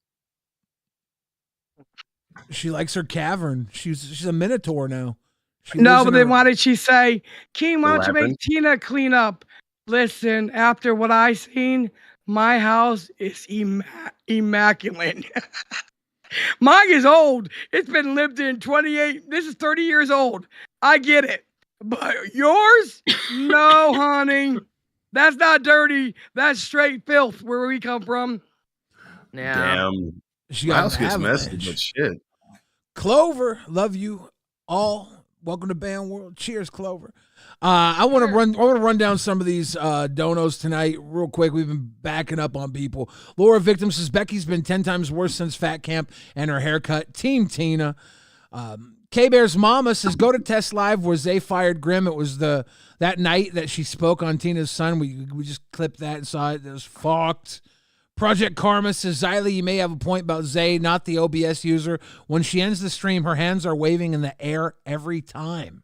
She likes her cavern. She's a minotaur now. She No, lives but in then her- why did she say, King, why don't you make Labyrinth? Tina clean up? Listen, after what I seen, my house is immaculate. Mine is old. It's been lived in 28. This is 30 years old. I get it. But yours? No, honey. That's not dirty. That's straight filth where we come from. Yeah. Damn. She My got house an gets messy, avalanche. but shit. Clover, love you all. Welcome to Band World. Cheers, Clover. I want to run down some of these donos tonight real quick. We've been backing up on people. Laura Victim says Becky's been 10 times worse since Fat Camp and her haircut. Team Tina. K-Bear's mama says go to Test Live where Zay fired Grim. It was that night that she spoke on Tina's son. We just clipped that and saw it. It was fucked. Project Karma says, Xylee, you may have a point about Zay, not the OBS user. When she ends the stream, her hands are waving in the air every time.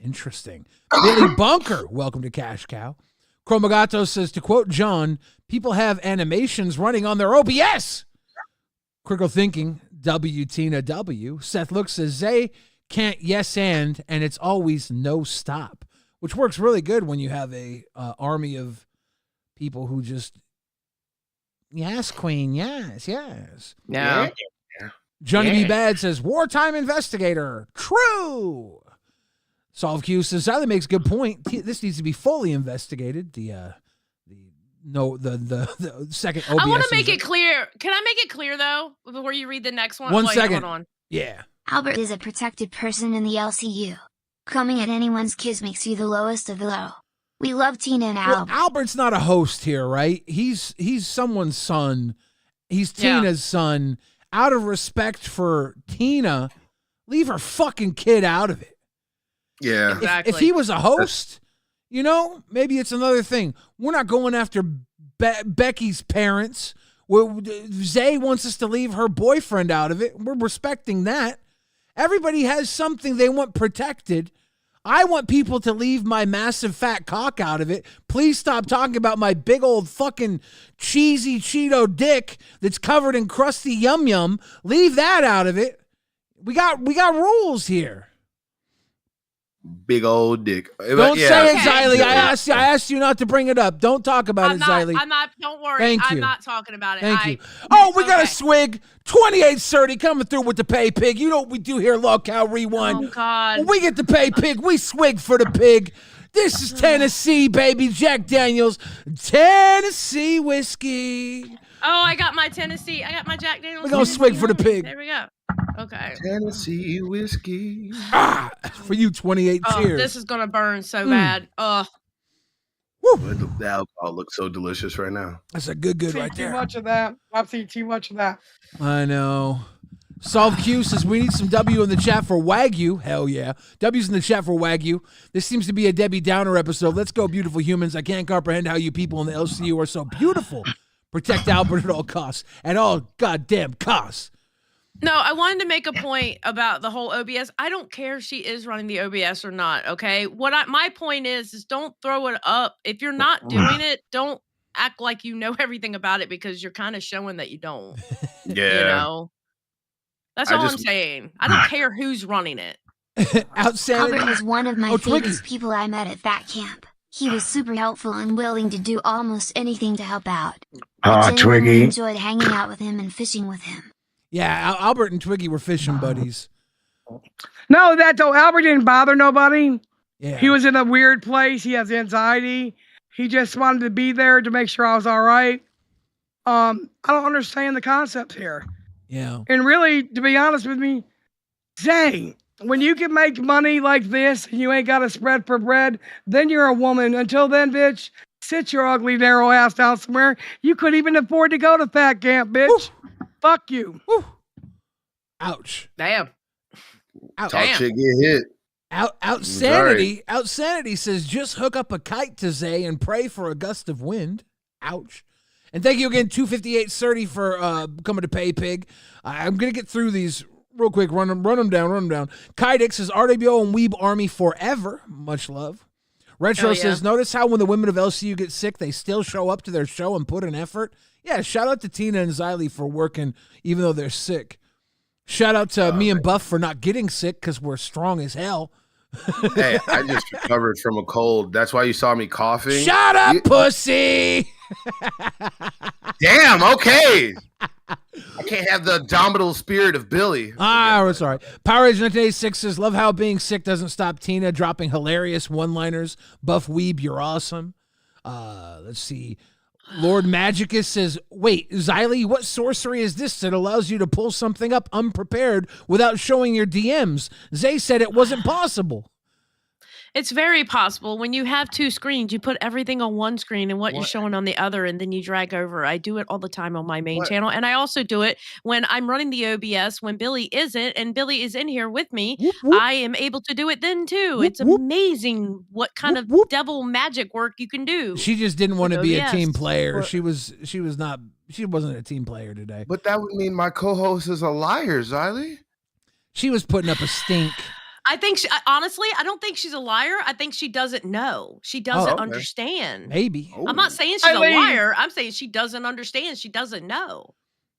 Interesting. Billy Bunker, welcome to Cash Cow. Chromagato says, to quote John, people have animations running on their OBS. Critical Thinking, W Tina W. Seth Look says Zay can't yes and it's always no stop, which works really good when you have a army of people who just yes, queen, yes. Yeah. Johnny B. Bad says wartime investigator. True. Solve Q says Sally makes a good point. This needs to be fully investigated. The second OBS. I want to make it clear. Can I make it clear though before you read the next one? One second. Hold on. Yeah. Albert is a protected person in the LCU. Coming at anyone's kiss makes you the lowest of the low. We love Tina and Albert. Well, Albert's not a host here, right? He's someone's son. He's Tina's son. Out of respect for Tina, leave her fucking kid out of it. Yeah. Exactly. If he was a host, maybe it's another thing. We're not going after Becky's parents. Zay wants us to leave her boyfriend out of it. We're respecting that. Everybody has something they want protected. I want people to leave my massive fat cock out of it. Please stop talking about my big old fucking cheesy Cheeto dick that's covered in crusty yum yum. Leave that out of it. We got rules here. Big old dick. Don't say it, Xylee. I asked you not to bring it up. Don't talk about it, Xylee. I'm not. Don't worry. Thank you. I'm not talking about it. Thank you. Oh, we got a swig. 2830 coming through with the pay pig. You know what we do here, LolcowRewind. Oh, God. When we get the pay pig, we swig for the pig. This is Tennessee, baby. Jack Daniels. Tennessee whiskey. Oh, I got my Tennessee. I got my Jack Daniels. We're going to swig for the pig. There we go. Okay. Tennessee whiskey. For you, 28 cheers. This is going to burn so bad. Ugh. The alcohol looks so delicious right now. That's a good right there. Too much of that. I've seen too much of that. I know. Solve Q says we need some W in the chat for Wagyu. Hell yeah. W's in the chat for Wagyu. This seems to be a Debbie Downer episode. Let's go, beautiful humans. I can't comprehend how you people in the LCU are so beautiful. Protect Albert at all costs. At all goddamn costs. No, I wanted to make a point about the whole OBS. I don't care if she is running the OBS or not, okay? My point is don't throw it up. If you're not doing it, don't act like you know everything about it because you're kind of showing that you don't. Yeah. That's all I'm saying. I don't care who's running it. Outstanding. Albert was one of my favorite people I met at that camp. He was super helpful and willing to do almost anything to help out. I genuinely enjoyed hanging out with him and fishing with him. Yeah, Albert and Twiggy were fishing buddies. No, Albert didn't bother nobody. Yeah. He was in a weird place. He has anxiety. He just wanted to be there to make sure I was all right. I don't understand the concept here. Yeah. And really, to be honest with me, Zay, when you can make money like this and you ain't got to spread for bread, then you're a woman. Until then, bitch, sit your ugly, narrow ass down somewhere. You couldn't even afford to go to fat camp, bitch. Woo. Fuck you. Woo. Ouch. Damn. Talk shit, get hit. Outsanity says just hook up a kite to Zay and pray for a gust of wind. Ouch. And thank you again, 25830 for coming to pay pig. I'm gonna get through these real quick. Run them down. Kydix says RWO and Weeb Army forever. Much love. Retro says, notice how when the women of LCU get sick, they still show up to their show and put an effort. Yeah, shout out to Tina and Xylee for working even though they're sick. Shout out to me and Buff for not getting sick because we're strong as hell. Hey, I just recovered from a cold. That's why you saw me coughing. Shut up, pussy! Damn, okay. I can't have the indomitable spirit of Billy. We're sorry. Power Age 1986 says, love how being sick doesn't stop Tina dropping hilarious one-liners. Buff Weeb, you're awesome. Let's see. Lord Magicus says, wait, Xylee, what sorcery is this that allows you to pull something up unprepared without showing your DMs? Zay said it wasn't possible. It's very possible. When you have two screens, you put everything on one screen and what you're showing on the other, and then you drag over. I do it all the time on my main channel. And I also do it when I'm running the OBS when Billy isn't, and Billy is in here with me. Whoop, whoop. I am able to do it then too. Whoop, it's amazing what kind of devil magic work you can do. She just didn't want to be a team player. She wasn't a team player today. But that would mean my co-host is a liar, Xylee. She was putting up a stink. I think honestly, I don't think she's a liar. I think she doesn't know. She doesn't understand. Maybe. I'm not saying she's a liar. I'm saying she doesn't understand. She doesn't know.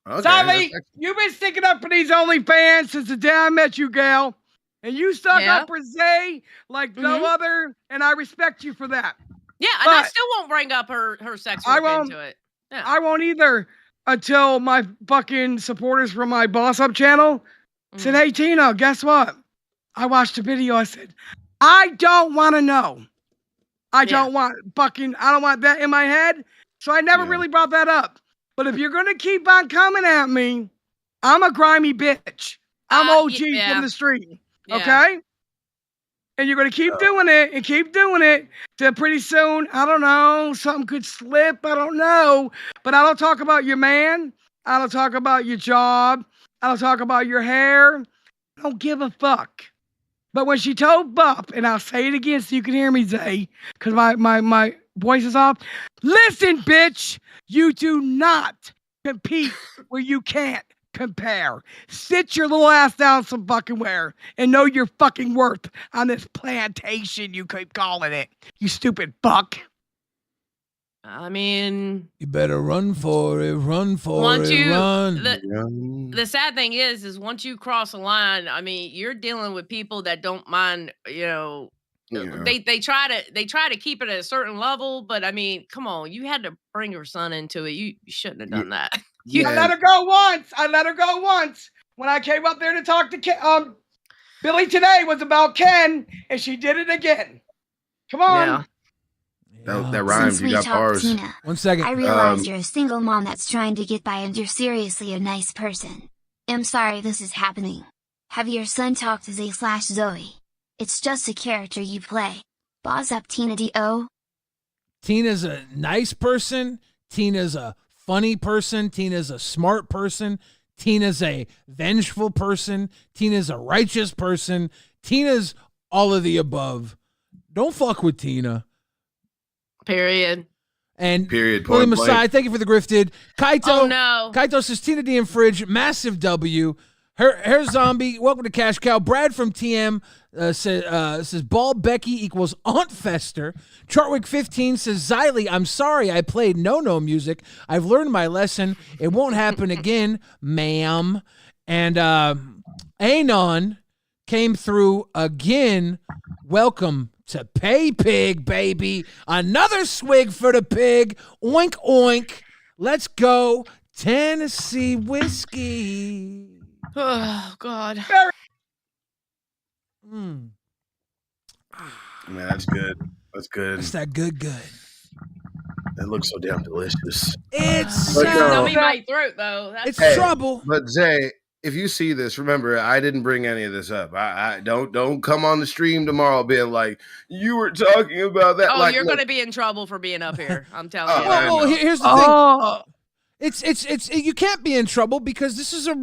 Okay, Sally, you've been sticking up for these OnlyFans since the day I met you, gal. And you stuck up for Zay like no other, and I respect you for that. Yeah, and I still won't bring up her sex work into it. Yeah. I won't either until my fucking supporters from my Boss Up channel said, hey, Tina, guess what? I watched the video. I said, I don't want to know. I don't want that in my head. So I never really brought that up. But if you're going to keep on coming at me, I'm a grimy bitch. I'm OG from the street. Yeah. Okay? And you're going to keep doing it and keep doing it till pretty soon, I don't know, something could slip. I don't know. But I don't talk about your man. I don't talk about your job. I don't talk about your hair. I don't give a fuck. But when she told Bup, and I'll say it again so you can hear me, Zay, because my voice is off. Listen, bitch, you do not compete where you can't compare. Sit your little ass down some fucking where and know your fucking worth on this plantation you keep calling it. You stupid fuck. I mean, you better run for it, run. The sad thing is once you cross a line, I mean, you're dealing with people that don't mind, you know, they try to keep it at a certain level, but I mean, come on, you had to bring your son into it. You shouldn't have done that. I let her go once. When I came up there to talk to Ken, Billy today was about Ken, and she did it again. Come on. Yeah. That rhymes. You got bars. Tina, 1 second. I realize you're a single mom that's trying to get by and you're seriously a nice person. I'm sorry this is happening. Have your son talk to Zay/Zoe. It's just a character you play. Boss up, Tina D.O. Tina's a nice person. Tina's a funny person. Tina's a smart person. Tina's a vengeful person. Tina's a righteous person. Tina's all of the above. Don't fuck with Tina. Period. And period. William aside, thank you for the grifted. Kaito. Oh no. Kaito says Tina D and Fridge, massive W. Her zombie, welcome to Cash Cow. Brad from TM says Bald Becky equals Aunt Fester. Chartwick 15 says Xylee, I'm sorry I played no music. I've learned my lesson. It won't happen again, ma'am. And Anon came through again. Welcome to Pay Pig, baby. Another swig for the pig. Oink, oink. Let's go. Tennessee whiskey. Oh, God. Man, that's good. That's good. That's that good. That looks so damn delicious. It's numbing my throat, though. It's trouble. But Zay, if you see this, remember I didn't bring any of this up. I don't come on the stream tomorrow being like you were talking about that. Oh, like, you're gonna be in trouble for being up here. I'm telling you. Well, here's the thing. It's you can't be in trouble because this is a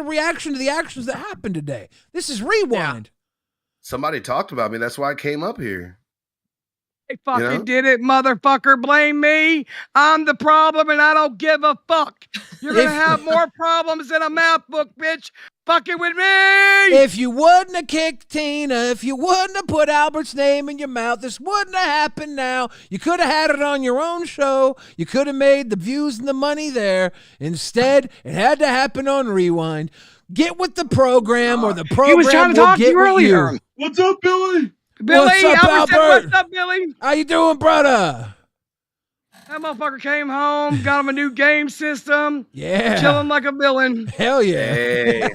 reaction to the actions that happened today. This is Rewind. Yeah. Somebody talked about me. That's why I came up here. They fucking did it, motherfucker. Blame me. I'm the problem, and I don't give a fuck. You're going to have more problems than a math book, bitch. Fucking with me. If you wouldn't have kicked Tina, if you wouldn't have put Albert's name in your mouth, this wouldn't have happened now. You could have had it on your own show. You could have made the views and the money there. Instead, it had to happen on Rewind. Get with the program or the program was trying to will talk get to you with earlier. you. What's up, Billy? What's up, Albert? What's up, Billy? How you doing, brother? That motherfucker came home, got him a new game system. Yeah. Chilling like a villain. Hell yeah. Hey.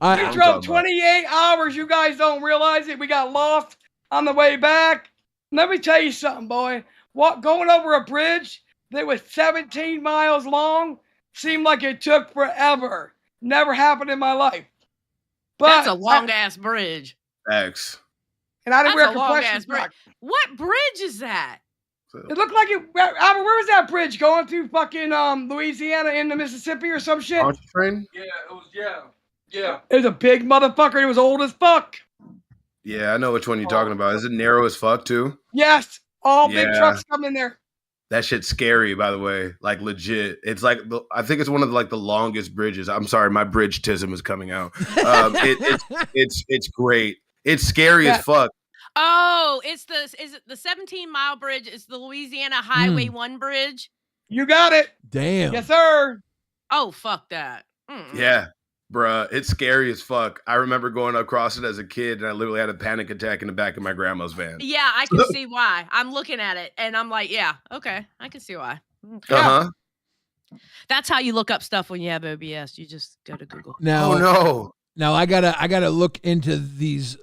We drove 28 hours. You guys don't realize it. We got lost on the way back. Let me tell you something, boy. Going over a bridge that was 17 miles long seemed like it took forever. Never happened in my life. But that's a long-ass bridge. X. And I didn't wear compression bridge. What bridge is that? It looked like it. Albert, where was that bridge going through fucking Louisiana into Mississippi or some shit? Train? Yeah, it was. Yeah. It was a big motherfucker. It was old as fuck. Yeah, I know which one you're talking about. Is it narrow as fuck too? Yes, all big trucks come in there. That shit's scary, by the way. Like legit. It's like I think it's one of the longest bridges. I'm sorry, my bridge-tism is coming out. It's great. It's scary as fuck. Oh, is it the 17-mile bridge? It's the Louisiana Highway 1 bridge. You got it. Damn. Yes, sir. Oh, fuck that. Yeah, bruh, it's scary as fuck. I remember going across it as a kid, and I literally had a panic attack in the back of my grandma's van. Yeah, I can see why. I'm looking at it, and I'm like, yeah, okay, I can see why. Okay. Uh-huh. That's how you look up stuff when you have OBS. You just go to Google. Now, Oh no. Now I gotta look into these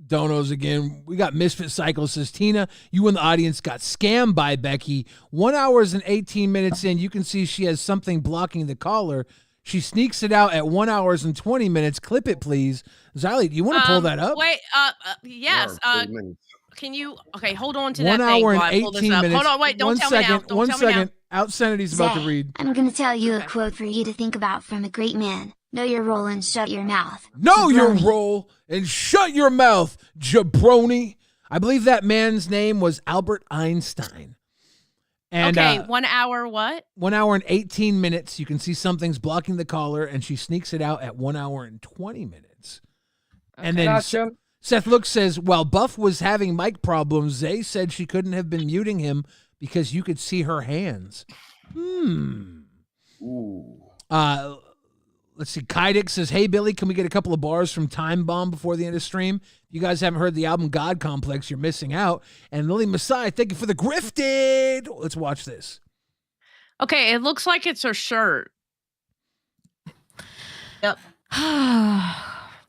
donos again. We got Misfit Cycle says, Tina, you in the audience got scammed by Becky. 1 hour and 18 minutes in, you can see she has something blocking the caller. She sneaks it out at 1 hour and 20 minutes. Clip it, please. Xylee, do you want to pull that up? Wait, yes. Can you? Okay, hold on to 1 that thing hour while and I pull 18 this up. minutes. Hold on, wait, don't tell me now. Don't One tell me now. second. Outsanity's about to Zay, read. I'm gonna tell you a quote for you to think about from a great man. Know your role and shut your mouth. Know your Jabroni. role and shut your mouth, jabroni. I believe that man's name was Albert Einstein. And, Okay, 1 hour what? 1 hour and 18 minutes. You can see something's blocking the caller, and she sneaks it out at 1 hour and 20 minutes. And then Gotcha. Seth Look says, while Buff was having mic problems, Zay said she couldn't have been muting him because you could see her hands. Ooh. Let's see. Kydix says, hey, Billy, can we get a couple of bars from Time Bomb before the end of stream? If you guys haven't heard the album God Complex, you're missing out. And Lily Messiah, thank you for the grifted. Let's watch this. Okay, it looks like it's her shirt. Yep.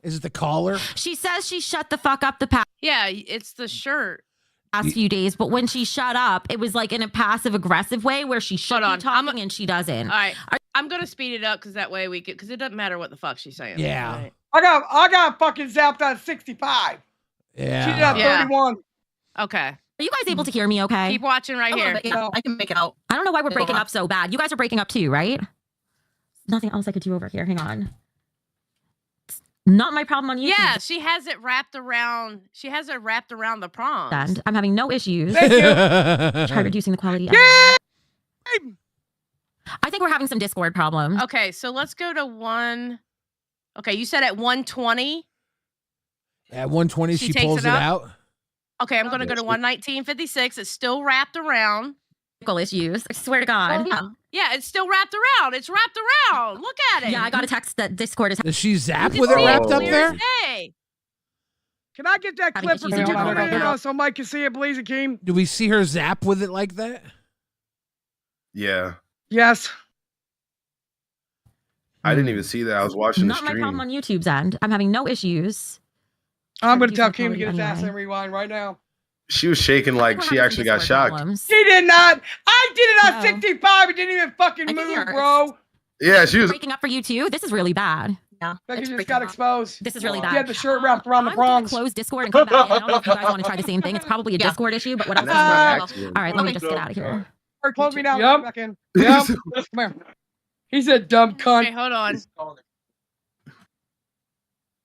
Is it the caller? She says she shut the fuck up the past Yeah, it's the shirt. few days, but when she shut up, it was like in a passive aggressive way where she should be talking and she doesn't. All right, I'm gonna speed it up because that way we get, because it doesn't matter what the fuck she's saying. Yeah. Right? I got fucking zapped on 65. Yeah. She did on 31. Okay. Are you guys able to hear me okay? Keep watching right here. Yeah, I can make it out. I don't know why we're breaking up so bad. You guys are breaking up too, right? Nothing else I could do over here. Hang on. It's not my problem on YouTube. Yeah, she has it wrapped around. She has it wrapped around the prongs. And I'm having no issues. Thank you. Try reducing the quality. Yeah! I think we're having some Discord problems. Okay, so let's go to one. Okay, you said at 120. At 120, she takes pulls it up. out. Okay, I'm gonna go to 119.56. It's still wrapped around. Issues. I swear to God. Yeah, it's still wrapped around. It's wrapped around. Look at it. Yeah, I got a text that Discord is. Does she zap You with can it see wrapped up clear there? as day. Can I get that Having clip for issues with your phone right now. so Mike can see it, please, Akeem? Do we see her zap with it like that? Yeah. Yes. I didn't even see that. I was watching the Not my stream. problem on YouTube's end. I'm having no issues. I'm going to tell Reducing Akeem to get his quality ass anyway. and rewind right now. She was shaking like We're she having some actually got Discord shocked. problems. She did not. I did it on No. 65. It didn't even fucking I can move, hear it. bro. Yeah, she was. Breaking up for you too. This is really bad. Yeah. Becky it's just breaking got up. exposed. This is really bad. She had the shirt wrapped around the I'm gonna prongs. close Discord and come back in. I don't know if you guys want to try the same thing. It's probably a Yeah. Discord issue, but whatever. Ah. All right, let me just get out of here. Or close me down. Yep. Back in. Yep. Come here. He's a dumb Okay, cunt. hold on.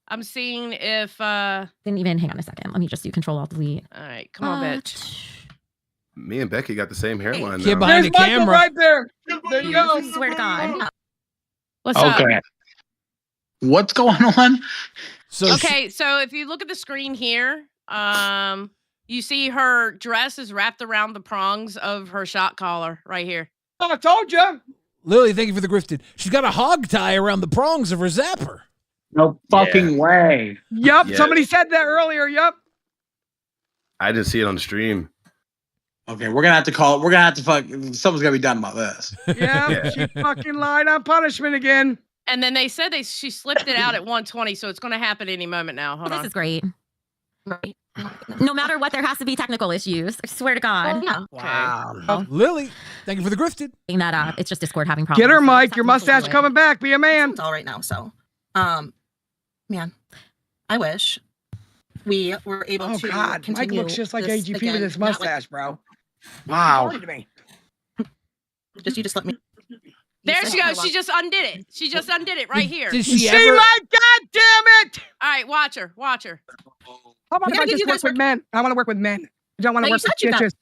I'm seeing if. Didn't even hang on a second. Let me just do Control Alt Delete. All right, come on, bitch. Me and Becky got the same hairline Kid now. behind There's the Michael camera. right there. There you go. I swear to God. What's up? Okay. What's going on? So Okay, so if you look at the screen here, you see her dress is wrapped around the prongs of her shot collar right here. I told you. Lily, thank you for the grifted. She's got a hog tie around the prongs of her zapper. No fucking way. Yep. Yeah. Somebody said that earlier. Yep. I didn't see it on the stream. Okay, we're gonna have to call. We're gonna have to fuck. Someone's gonna be done about this. Yeah. Yeah. She fucking lied on punishment again. And then they said she slipped it out at 120, so it's going to happen any moment now. Hold This on. is great. Right. No matter what, there has to be technical issues. I swear to God. Yeah. Wow. Lily, thank you for the grifted. Bring that up. It's just Discord having problems. Get her, So Mike. just Your have to mustache do it. coming back. Be a man. It's all right now. So, man, I wish we were able Oh to God, Mike continue looks just like this AGP again, with his not like- mustache, bro. Wow. Funny to me. just let me. There said she you goes. had She just undid it. She just undid it right here. Did You she see, ever? like, God damn it! All right, watch her. Watch her. How about We if gotta I get just you work guys with men? I want to work with men. I don't want No, to you work said with you got- bitches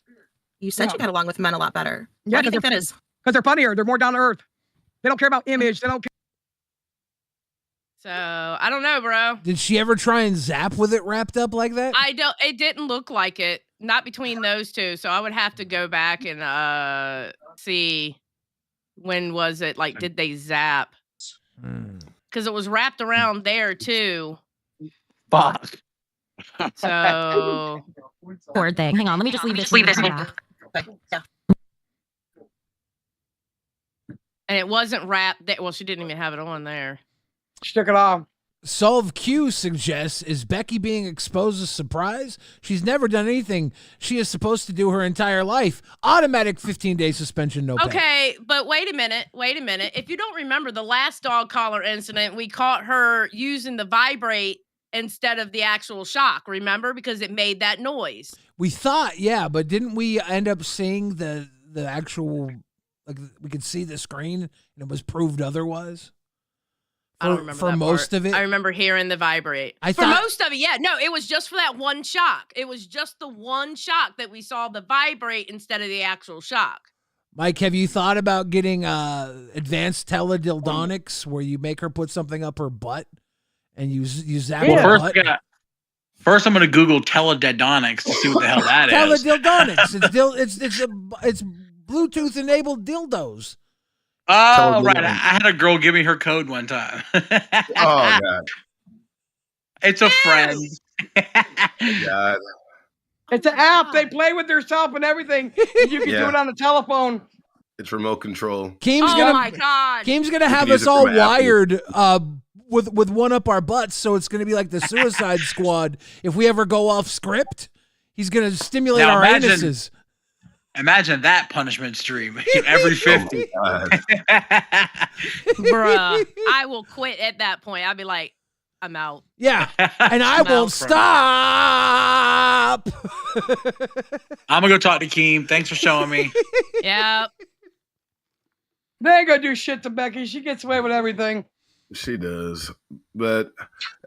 You said you got along with men a lot better. Yeah, Why do you 'cause think that is? because they're funnier. They're more down to earth. They don't care about image. They don't care. So I don't know, bro. Did she ever try and zap with it wrapped up like that? I don't. It didn't look like it. not between those two. So I would have to go back and see when was it. Like, did they zap? Because it was wrapped around there too. Fuck. So Poor thing. Hang on, let me just leave this. Okay, Yeah. and it wasn't wrapped. Well, she didn't even have it on there. She took it off. Solve Q suggests, is Becky being exposed as surprise? She's never done anything she is supposed to do her entire life. Automatic 15-day suspension, no pay. Okay, but wait a minute. If you don't remember the last dog collar incident, we caught her using the vibrate instead of the actual shock, remember? Because it made that noise. We thought, yeah, but didn't we end up seeing the actual, like, we could see the screen and it was proved otherwise? I don't remember for that most part. of it. I remember hearing the vibrate. For most of it, yeah. No, it was just for that one shock. It was just the one shock that we saw the vibrate instead of the actual shock. Mike, have you thought about getting advanced teledildonics where you make her put something up her butt and you zap her butt? First, I'm gonna Google teledildonics to see what the hell that is. Teledildonics. It's Bluetooth enabled dildos. Oh, right. I had a girl give me her code one time. Oh, God. It's a friend. God. It's an app. They play with themselves and everything. And you can do it on the telephone. It's remote control. My God. Keem's gonna have us all wired with one up our butts, so it's gonna be like the Suicide Squad. If we ever go off script, he's gonna stimulate our anuses. Imagine that punishment stream every 50. Bruh, I will quit at that point. I'll be like, I'm out. Yeah, and I won't stop. I'm gonna go talk to Keem. Thanks for showing me. Yep. They ain't gonna do shit to Becky. She gets away with everything. She does. But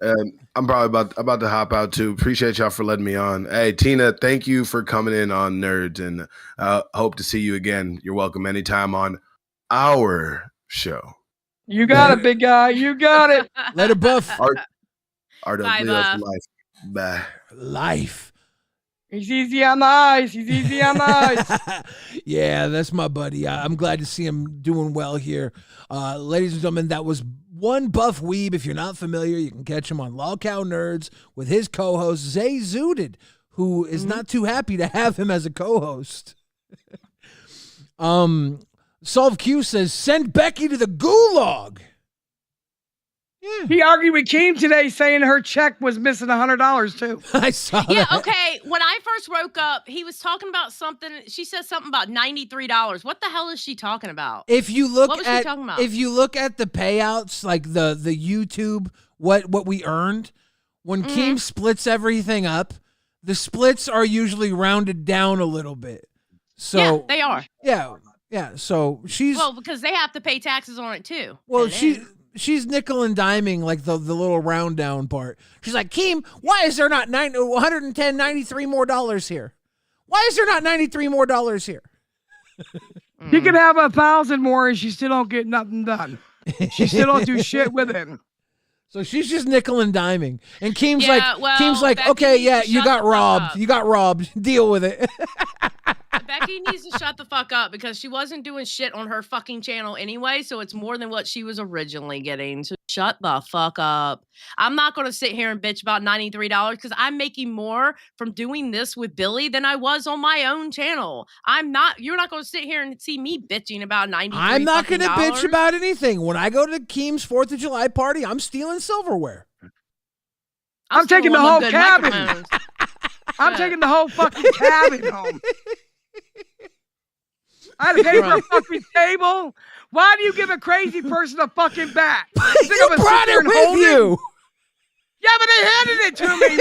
I'm probably about to hop out too. Appreciate y'all for letting me on. Hey, Tina, thank you for coming in on Nerds, and hope to see you again. You're welcome anytime on our show. You got it, big guy. You got it. Let it buff. RWO for life. Bye. Life. He's easy on the eyes. He's easy on the eyes. Yeah, that's my buddy. I'm glad to see him doing well here. Ladies and gentlemen, that was one buff weeb. If you're not familiar, you can catch him on Lolcow Nerds with his co-host, Zay Zooted, who is not too happy to have him as a co-host. Solve Q says, send Becky to the gulag. Yeah. He argued with Keem today saying her check was missing $100 too. I saw Yeah, that. okay. When I first woke up, he was talking about something. She said something about $93. What the hell is she talking about? If you look what was at she talking about? if you look at the payouts, like the YouTube, what we earned, when Keem splits everything up, the splits are usually rounded down a little bit. So yeah, they are. Yeah. So she's because they have to pay taxes on it too. Well, she's nickel and diming like the little round down part. She's like, Keem, why is there not 93 more dollars here? Why is there not 93 more dollars here? You could have 1,000 more and she still don't get nothing done. She still don't do shit with it. So she's just nickel and diming. And Keem's Becky okay, yeah, needs to you shut got the fuck robbed. up. You got robbed. Deal with it. Becky needs to shut the fuck up because she wasn't doing shit on her fucking channel anyway, so it's more than what she was originally getting. So shut the fuck up. I'm not going to sit here and bitch about $93 because I'm making more from doing this with Billy than I was on my own channel. You're not going to sit here and see me bitching about $93. I'm not going to bitch about anything. When I go to Keem's 4th of July party, I'm stealing silverware. I'm taking the whole cabin. I'm taking the whole fucking cabin home. I had to pay for a fucking table. Why do you give a crazy person a fucking bat? You brought it with you. Yeah, but they handed it to me,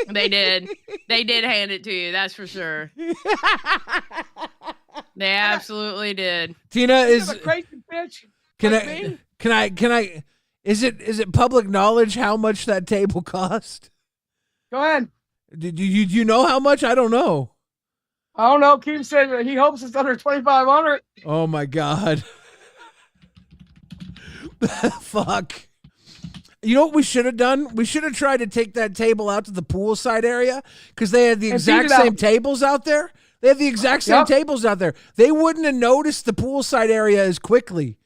motherfucker. They did. They did hand it to you. That's for sure. They absolutely did. Tina is a crazy bitch. Can I? Is it public knowledge how much that table cost? Go ahead. Do you know how much? I don't know. I don't know. Keem said that he hopes it's under 2,500. Oh my God. Fuck. You know what we should have done? We should have tried to take that table out to the poolside area because they had the exact same tables out there. They have the exact same tables out there. They wouldn't have noticed the poolside area as quickly.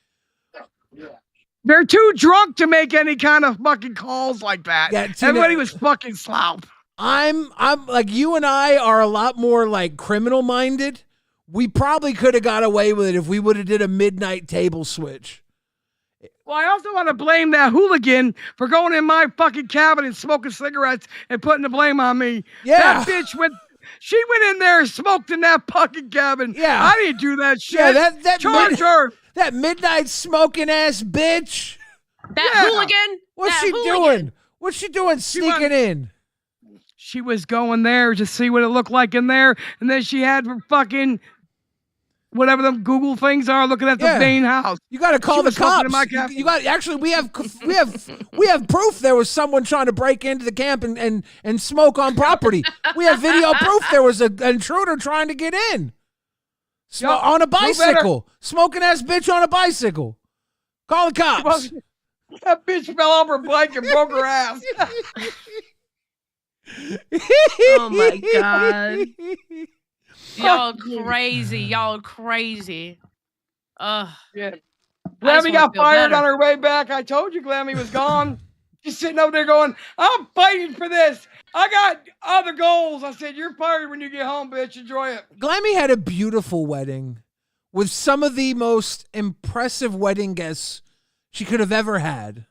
They're too drunk to make any kind of fucking calls like that. Yeah, everybody was fucking slouch. I'm like, you and I are a lot more like criminal minded. We probably could have got away with it if we would have did a midnight table switch. Well, I also want to blame that hooligan for going in my fucking cabin and smoking cigarettes and putting the blame on me. Yeah. That bitch went in there and smoked in that fucking cabin. Yeah. I didn't do that shit. Yeah, Charge her. That midnight smoking ass bitch. That hooligan. What's she doing? What's she doing sneaking in? She was going there to see what it looked like in there, and then she had her fucking whatever them Google things are looking at the main house. You got to call the cops. You got actually we have proof there was someone trying to break into the camp and smoke on property. We have video proof there was an intruder trying to get in. On a bicycle. Smoking ass bitch on a bicycle. Call the cops. That bitch fell off her bike and broke her ass. Oh my God. Y'all crazy. Y'all crazy. Yeah. Glammy got fired on her way back. I told you Glammy was gone. She's sitting over there going, I'm fighting for this. I got other goals. I said, you're fired when you get home, bitch. Enjoy it. Glammy had a beautiful wedding with some of the most impressive wedding guests she could have ever had.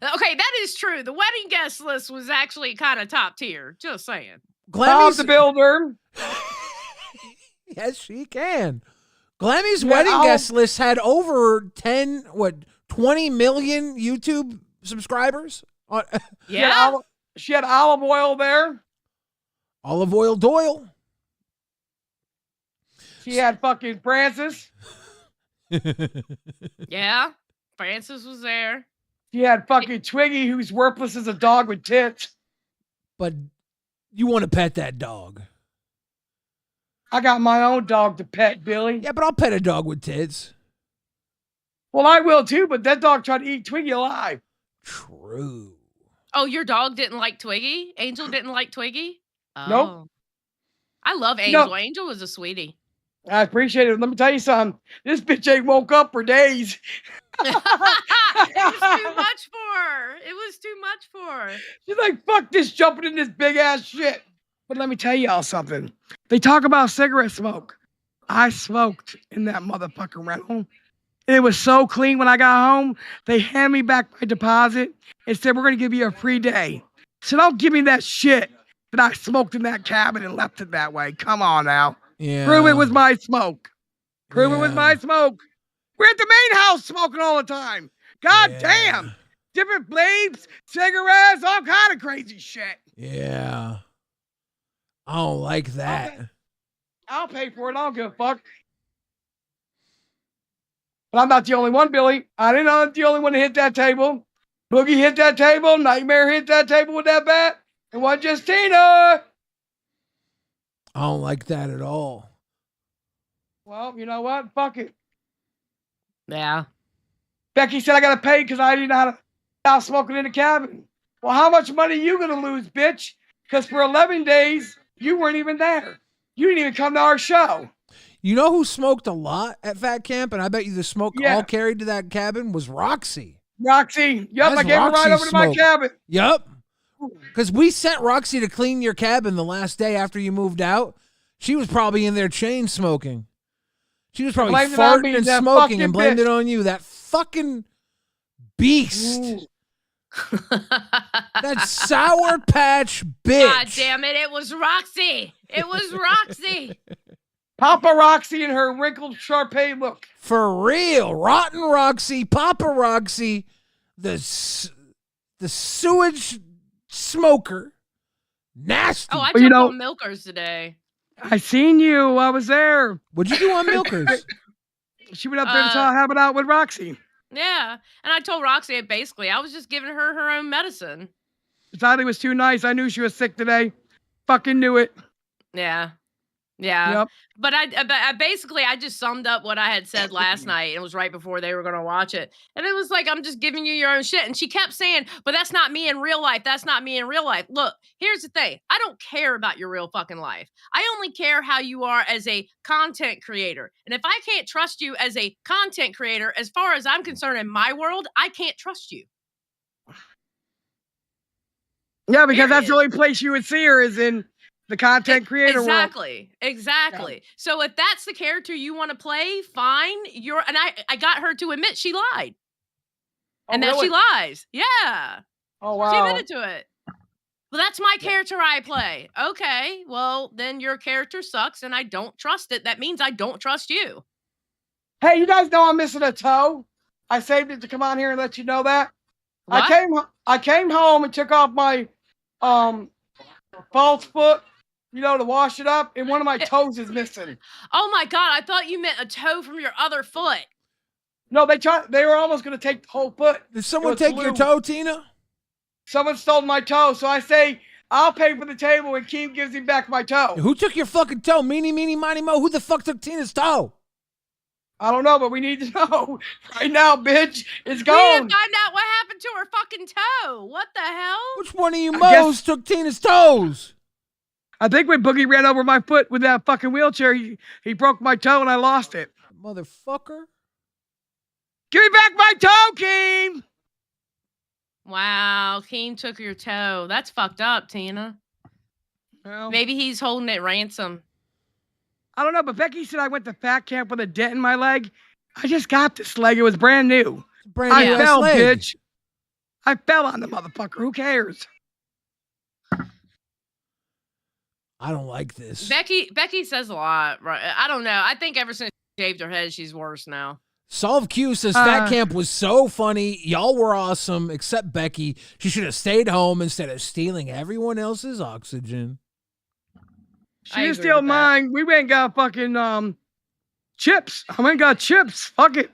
Okay, that is true. The wedding guest list was actually kind of top tier. Just saying. Glammy's the builder. Yes, she can. Glammy's wedding guest list had over 20 million YouTube subscribers? Yeah. She had olive oil there. Olive oil Doyle. She had fucking Francis. Yeah. Francis was there. She had fucking Twiggy, who's worthless as a dog with tits. But you want to pet that dog. I got my own dog to pet, Billy. Yeah, but I'll pet a dog with tits. Well, I will too, but that dog tried to eat Twiggy alive. True. Oh, your dog didn't like Twiggy? Angel didn't like Twiggy? Oh. Nope. I love Angel. No. Angel was a sweetie. I appreciate it. Let me tell you something. This bitch ain't woke up for days. It was too much for her. It was too much for her. She's like, fuck this jumping in this big ass shit. But let me tell y'all something. They talk about cigarette smoke. I smoked in that motherfucking rental. It was so clean when I got home. They handed me back my deposit and said, we're going to give you a free day. So don't give me that shit that I smoked in that cabin and left it that way. Come on now. Yeah. Prove it was my smoke. Prove it was my smoke. We're at the main house smoking all the time. God damn. Different blades, cigarettes, all kind of crazy shit. Yeah. I don't like that. I'll pay for it. I don't give a fuck. But I'm not the only one, Billy. I didn't know I'm the only one to hit that table. Boogie hit that table. Nightmare hit that table with that bat. It wasn't just Tina. I don't like that at all. Well, you know what? Fuck it. Yeah. Becky said I got to pay because I didn't know how to stop smoking in the cabin. Well, how much money you going to lose, bitch? Because for 11 days, you weren't even there. You didn't even come to our show. You know who smoked a lot at Fat Camp, and I bet you the smoke all carried to that cabin was Roxy. Roxy. Yep, I gave her right over to my cabin. Yep. Because we sent Roxy to clean your cabin the last day after you moved out. She was probably in there chain smoking. She was probably farting and smoking and blamed it on you. That fucking beast. That Sour Patch bitch. God damn it. It was Roxy. It was Roxy. Papa Roxy and her wrinkled Sharpay look. For real. Rotten Roxy, Papa Roxy, the sewage smoker. Nasty. Oh, I took on Milkers today. I seen you. I was there. What'd you do on Milkers? She went up there and saw Have It Out with Roxy. Yeah. And I told Roxy basically I was just giving her own medicine. I thought it was too nice. I knew she was sick today. Fucking knew it. Yeah. Yeah. Yep. But I basically I just summed up what I had said last night. It was right before they were going to watch it. And it was like, I'm just giving you your own shit. And she kept saying, but that's not me in real life. That's not me in real life. Look, here's the thing. I don't care about your real fucking life. I only care how you are as a content creator. And if I can't trust you as a content creator, as far as I'm concerned in my world, I can't trust you. Yeah, because that's the only place you would see her is in the content creator world. Exactly. Yeah. So if that's the character you want to play, fine. And I got her to admit she lied. And that she lies. Yeah. Oh, wow. She admitted to it. Well, that's my character I play. Okay. Well, then your character sucks and I don't trust it. That means I don't trust you. Hey, you guys know I'm missing a toe? I saved it to come on here and let you know that. What? I came home and took off my false foot, to wash it up, and one of my toes is missing. Oh my God, I thought you meant a toe from your other foot. No, they were almost going to take the whole foot. Did someone take your toe, Tina? Someone stole my toe, so I say, I'll pay for the table and Keem gives him back my toe. Who took your fucking toe? Meanie, meanie, miny, mo. Who the fuck took Tina's toe? I don't know, but we need to know. Right now, bitch, it's gone. We didn't find out what happened to her fucking toe. What the hell? Which one of you moles took Tina's toes? I think when Boogie ran over my foot with that fucking wheelchair, he broke my toe and I lost it. Motherfucker. Give me back my toe, Keem! Wow, Keem took your toe. That's fucked up, Tina. Well, maybe he's holding it ransom. I don't know, but Becky said I went to fat camp with a dent in my leg. I just got this leg. It was brand new. I fell, leg. bitch. I fell on the motherfucker. Who cares? I don't like this. Becky says a lot. Right? I don't know. I think ever since she shaved her head, she's worse now. Solve Q says Fat Camp was so funny. Y'all were awesome, except Becky. She should have stayed home instead of stealing everyone else's oxygen. She didn't steal mine. We went and got fucking chips. I went and got chips. Fuck it.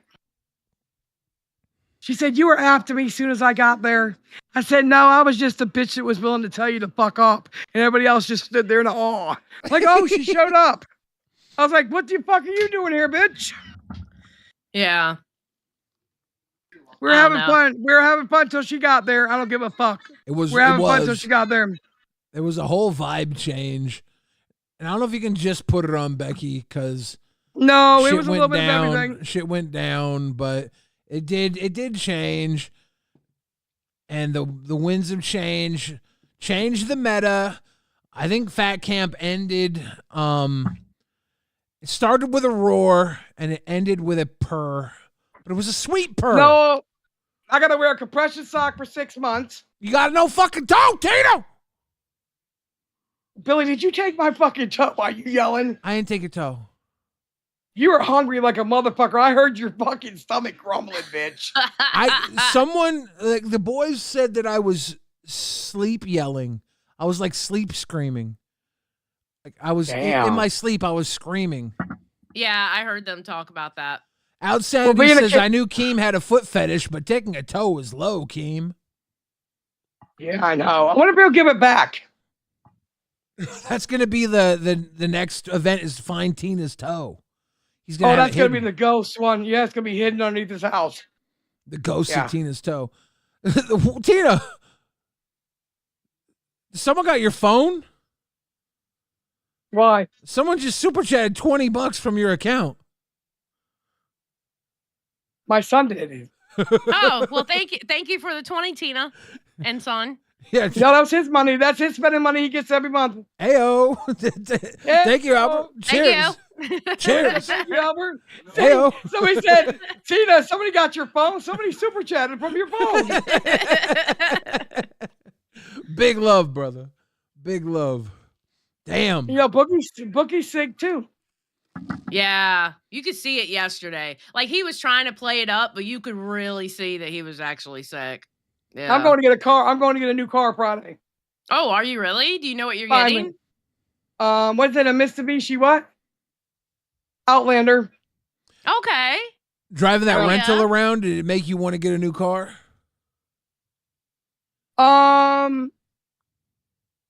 She said, you were after me as soon as I got there. I said, no, I was just a bitch that was willing to tell you to fuck up. And everybody else just stood there in awe. Like, oh, she showed up. I was like, what the fuck are you doing here, bitch? Yeah. We were having fun. We were having fun till she got there. I don't give a fuck. We were having fun till she got there. There was a whole vibe change. And I don't know if you can just put it on Becky because no, it was a little bit of everything. Shit went down, but it did change. And the winds of change changed the meta. I think Fat Camp ended. It started with a roar and it ended with a purr, but it was a sweet purr. No, I gotta wear a compression sock for 6 months. You got no fucking toe, Tito. Billy, did you take my fucking toe? Why are you yelling? I didn't take a toe. You were hungry like a motherfucker. I heard your fucking stomach grumbling, bitch. Someone, like the boys said that I was sleep yelling. I was like sleep screaming. Like I was in my sleep. I was screaming. Yeah, I heard them talk about that. Outsandy says, I knew Keem had a foot fetish, but taking a toe was low, Keem. Yeah, I know. I wonder if he'll give it back. That's going to be the next event is to find Tina's toe. He's gonna that's going to be the ghost one. Yeah, it's going to be hidden underneath his house. The ghost of Tina's toe. Tina, someone got your phone? Why? Someone just super chatted $20 from your account. My son did it. Oh, well, thank you for the 20, Tina and son. Yeah, no, that's his money. That's his spending money he gets every month. Heyo. Thank you, Albert. Cheers. Thank you. Cheers. Thank you, Albert. Heyo. Somebody said, Tina, somebody got your phone. Somebody super chatted from your phone. Big love, brother. Big love. Damn. You know, Boogie's sick too. Yeah, you could see it yesterday. Like he was trying to play it up, but you could really see that he was actually sick. Yeah. I'm going to get a car. I'm going to get a new car Friday. Oh, are you really? Do you know what you're getting? What's it? A Mitsubishi what? Outlander. Okay. Driving that rental around, did it make you want to get a new car?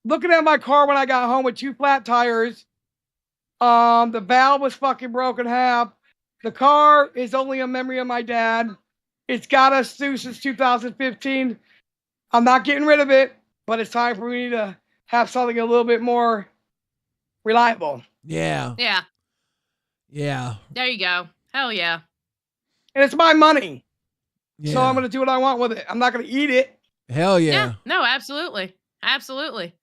Looking at my car when I got home with 2 flat tires The valve was fucking broken half. The car is only a memory of my dad. It's got us through since 2015. I'm not getting rid of it, but it's time for me to have something a little bit more reliable. Yeah. Yeah. Yeah. There you go. Hell yeah. And it's my money. Yeah. So I'm going to do what I want with it. I'm not going to eat it. Hell yeah. No, absolutely. Absolutely.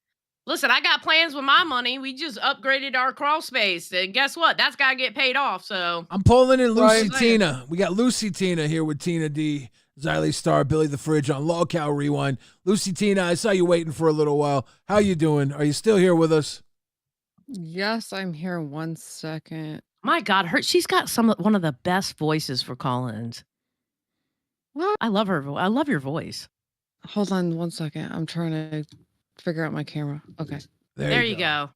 Listen, I got plans with my money. We just upgraded our crawl space. And guess what? That's got to get paid off. So I'm pulling in Lucy Right. Tina. We got Lucy Tina here with Tina D, Xylee Star, Billy the Fridge on LolcowRewind. Lucy Tina, I saw you waiting for a little while. How you doing? Are you still here with us? Yes, I'm here. 1 second. my God, she's got one of the best voices for call-ins. What? I love her. I love your voice. Hold on 1 second. I'm trying to figure out my camera. Okay. There you go.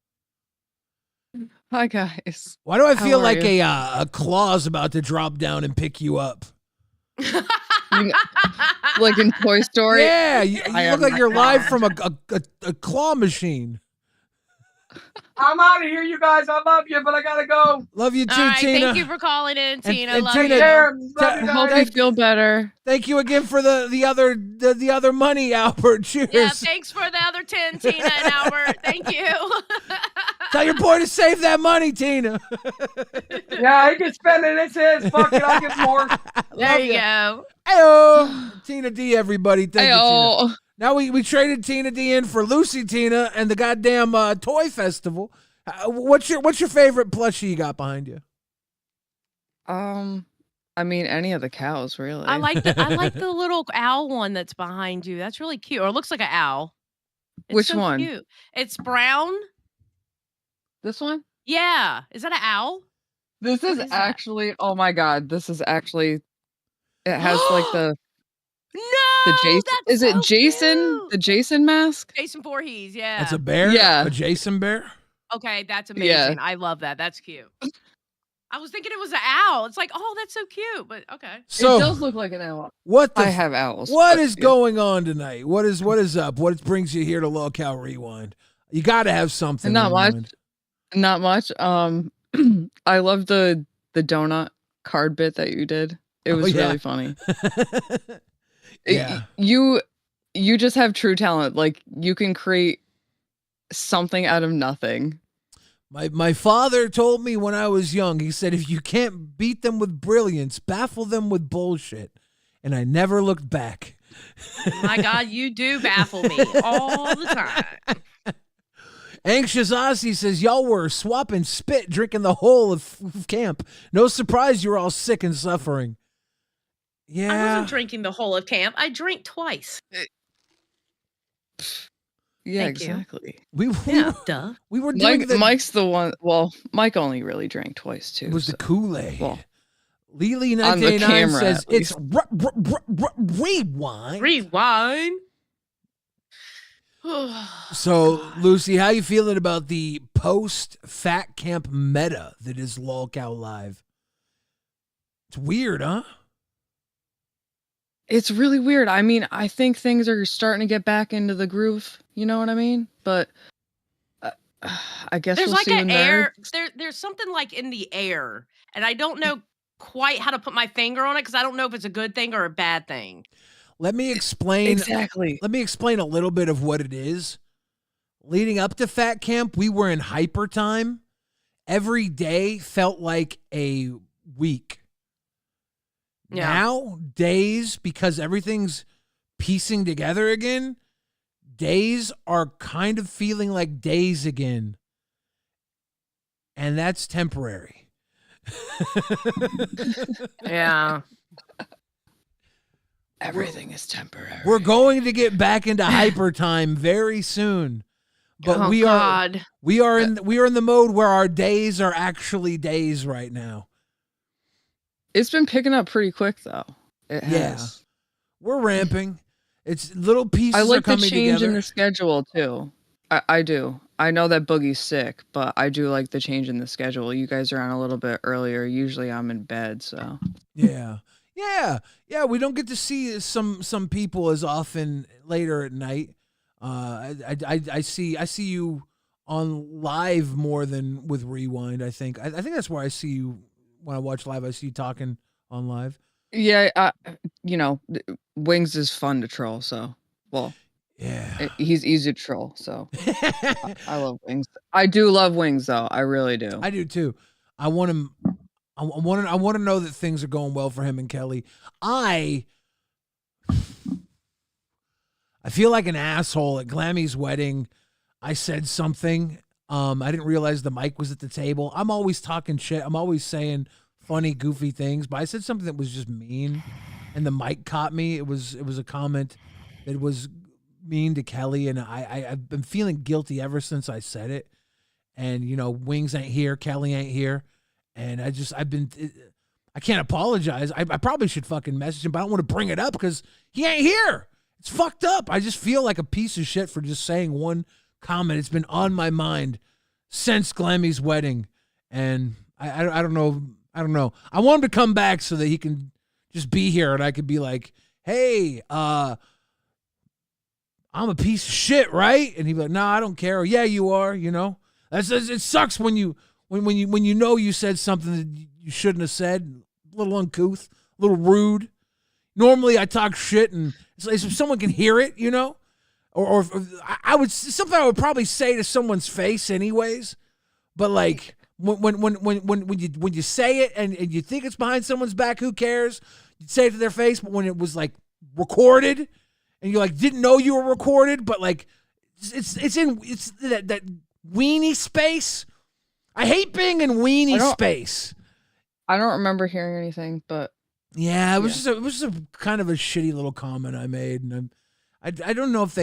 Hi guys. Why do I How feel are like you? a claw's about to drop down and pick you up? Like in Toy Story? Yeah, you I look like am you're right live from a claw machine. I'm out of here, you guys. I love you, but I got to go. Love you too, All right, Tina. thank you for calling in, Tina. and Love Tina, you. I hope you feel better. Thank you again for the other money, Albert. Cheers. Yeah, thanks for the other 10, Tina and Albert. Thank you. Tell your boy to save that money, Tina. Yeah, he can spend it. It's his. Fuck it. I'll get more. There you go. Ayo. Tina D, everybody. Thank you, Ayo. Tina. Now we traded Tina D in for Lucy Tina and the goddamn toy festival. What's your favorite plushie you got behind you? I mean, any of the cows, really. I like the little owl one that's behind you. That's really cute. Or it looks like an owl. It's Which so one? Cute. It's brown. This one? Yeah. Is that an owl? This is is that? actually, oh my God, this is actually, it has like the No, Jason, that's is it so Jason, cute. the Jason mask? Jason Voorhees, yeah. That's a bear? Yeah. A Jason bear? Okay, that's amazing. Yeah. I love that. That's cute. I was thinking it was an owl. It's like, oh, that's so cute. But okay. So It does look like an owl. what the I have owls. What but is yeah. going on tonight? What is up? What brings you here to LolcowRewind? You got to have something. Not in much. mind. Not much. I love the donut card bit that you did. It was yeah. really funny. Yeah. You just have true talent. Like you can create something out of nothing. My father told me when I was young, he said, if you can't beat them with brilliance, baffle them with bullshit. And I never looked back. My God, you do baffle me all the time. Anxious Ozzy says, y'all were swapping spit, drinking the whole of camp. No surprise you were all sick and suffering. I Yeah. wasn't drinking the whole of camp. I drank twice. Yeah, Thank you. exactly. Yeah, duh. We were doing Mike's the one. Well, Mike only really drank twice too. It was the so- Kool-Aid. Well, Lily on the 1989 camera, says at it's least. rewind. Rewind. So, Lucy, how you feeling about the post-Fat Camp meta that is Lolcow Live? It's weird, huh? It's really weird. I mean, I think things are starting to get back into the groove. You know what I mean? But I guess There's we'll like see an when air. There's something like in the air, and I don't know quite how to put my finger on it because I don't know if it's a good thing or a bad thing. Let me explain. Exactly. Let me explain a little bit of what it is. Leading up to Fat Camp, we were in hyper time. Every day felt like a week. Yeah. Now, days, because everything's piecing together again, days are kind of feeling like days again. And that's temporary. Yeah. everything is temporary. We're going to get back into hyper time very soon. But Oh, we God. are in the mode where our days are actually days right now. It's been picking up pretty quick though. It has. Yeah. We're ramping. It's little pieces I are like the coming change together. in the schedule too. I do. I know that Boogie's sick, but I do like the change in the schedule. You guys are on a little bit earlier. Usually I'm in bed, so. Yeah. Yeah, we don't get to see some people as often later at night. I see you on live more than with Rewind. I think that's where I see you when I watch live. I see you talking on live. Yeah, Wings is fun to troll. So, yeah, he's easy to troll. So, I love Wings. I do love Wings, though. I really do. I do too. I want him. I want to know that things are going well for him and Kelly. I feel like an asshole at Glammy's wedding. I said something. I didn't realize the mic was at the table. I'm always talking shit. I'm always saying funny, goofy things, but I said something that was just mean, and the mic caught me. It was a comment that was mean to Kelly, and I've been feeling guilty ever since I said it. And Wings ain't here, Kelly ain't here, and I can't apologize. I probably should fucking message him, but I don't want to bring it up because he ain't here. It's fucked up. I just feel like a piece of shit for just saying one comment. It's been on my mind since Glammy's wedding, and I don't know. I don't know. I want him to come back so that he can just be here, and I could be like, "Hey, I'm a piece of shit, right?" And he'd be like, "No, I don't care." Or, "Yeah, you are." It sucks when you know you said something that you shouldn't have said. A little uncouth, a little rude. Normally, I talk shit, and it's like if someone can hear it, or I would something I would probably say to someone's face, anyways. But like when you say it and you think it's behind someone's back, who cares? You'd say it to their face. But when it was like recorded, and you like didn't know you were recorded, but like it's that weenie space. I hate being in weenie space. I don't remember hearing anything, but yeah, it was just a kind of a shitty little comment I made, and I don't know if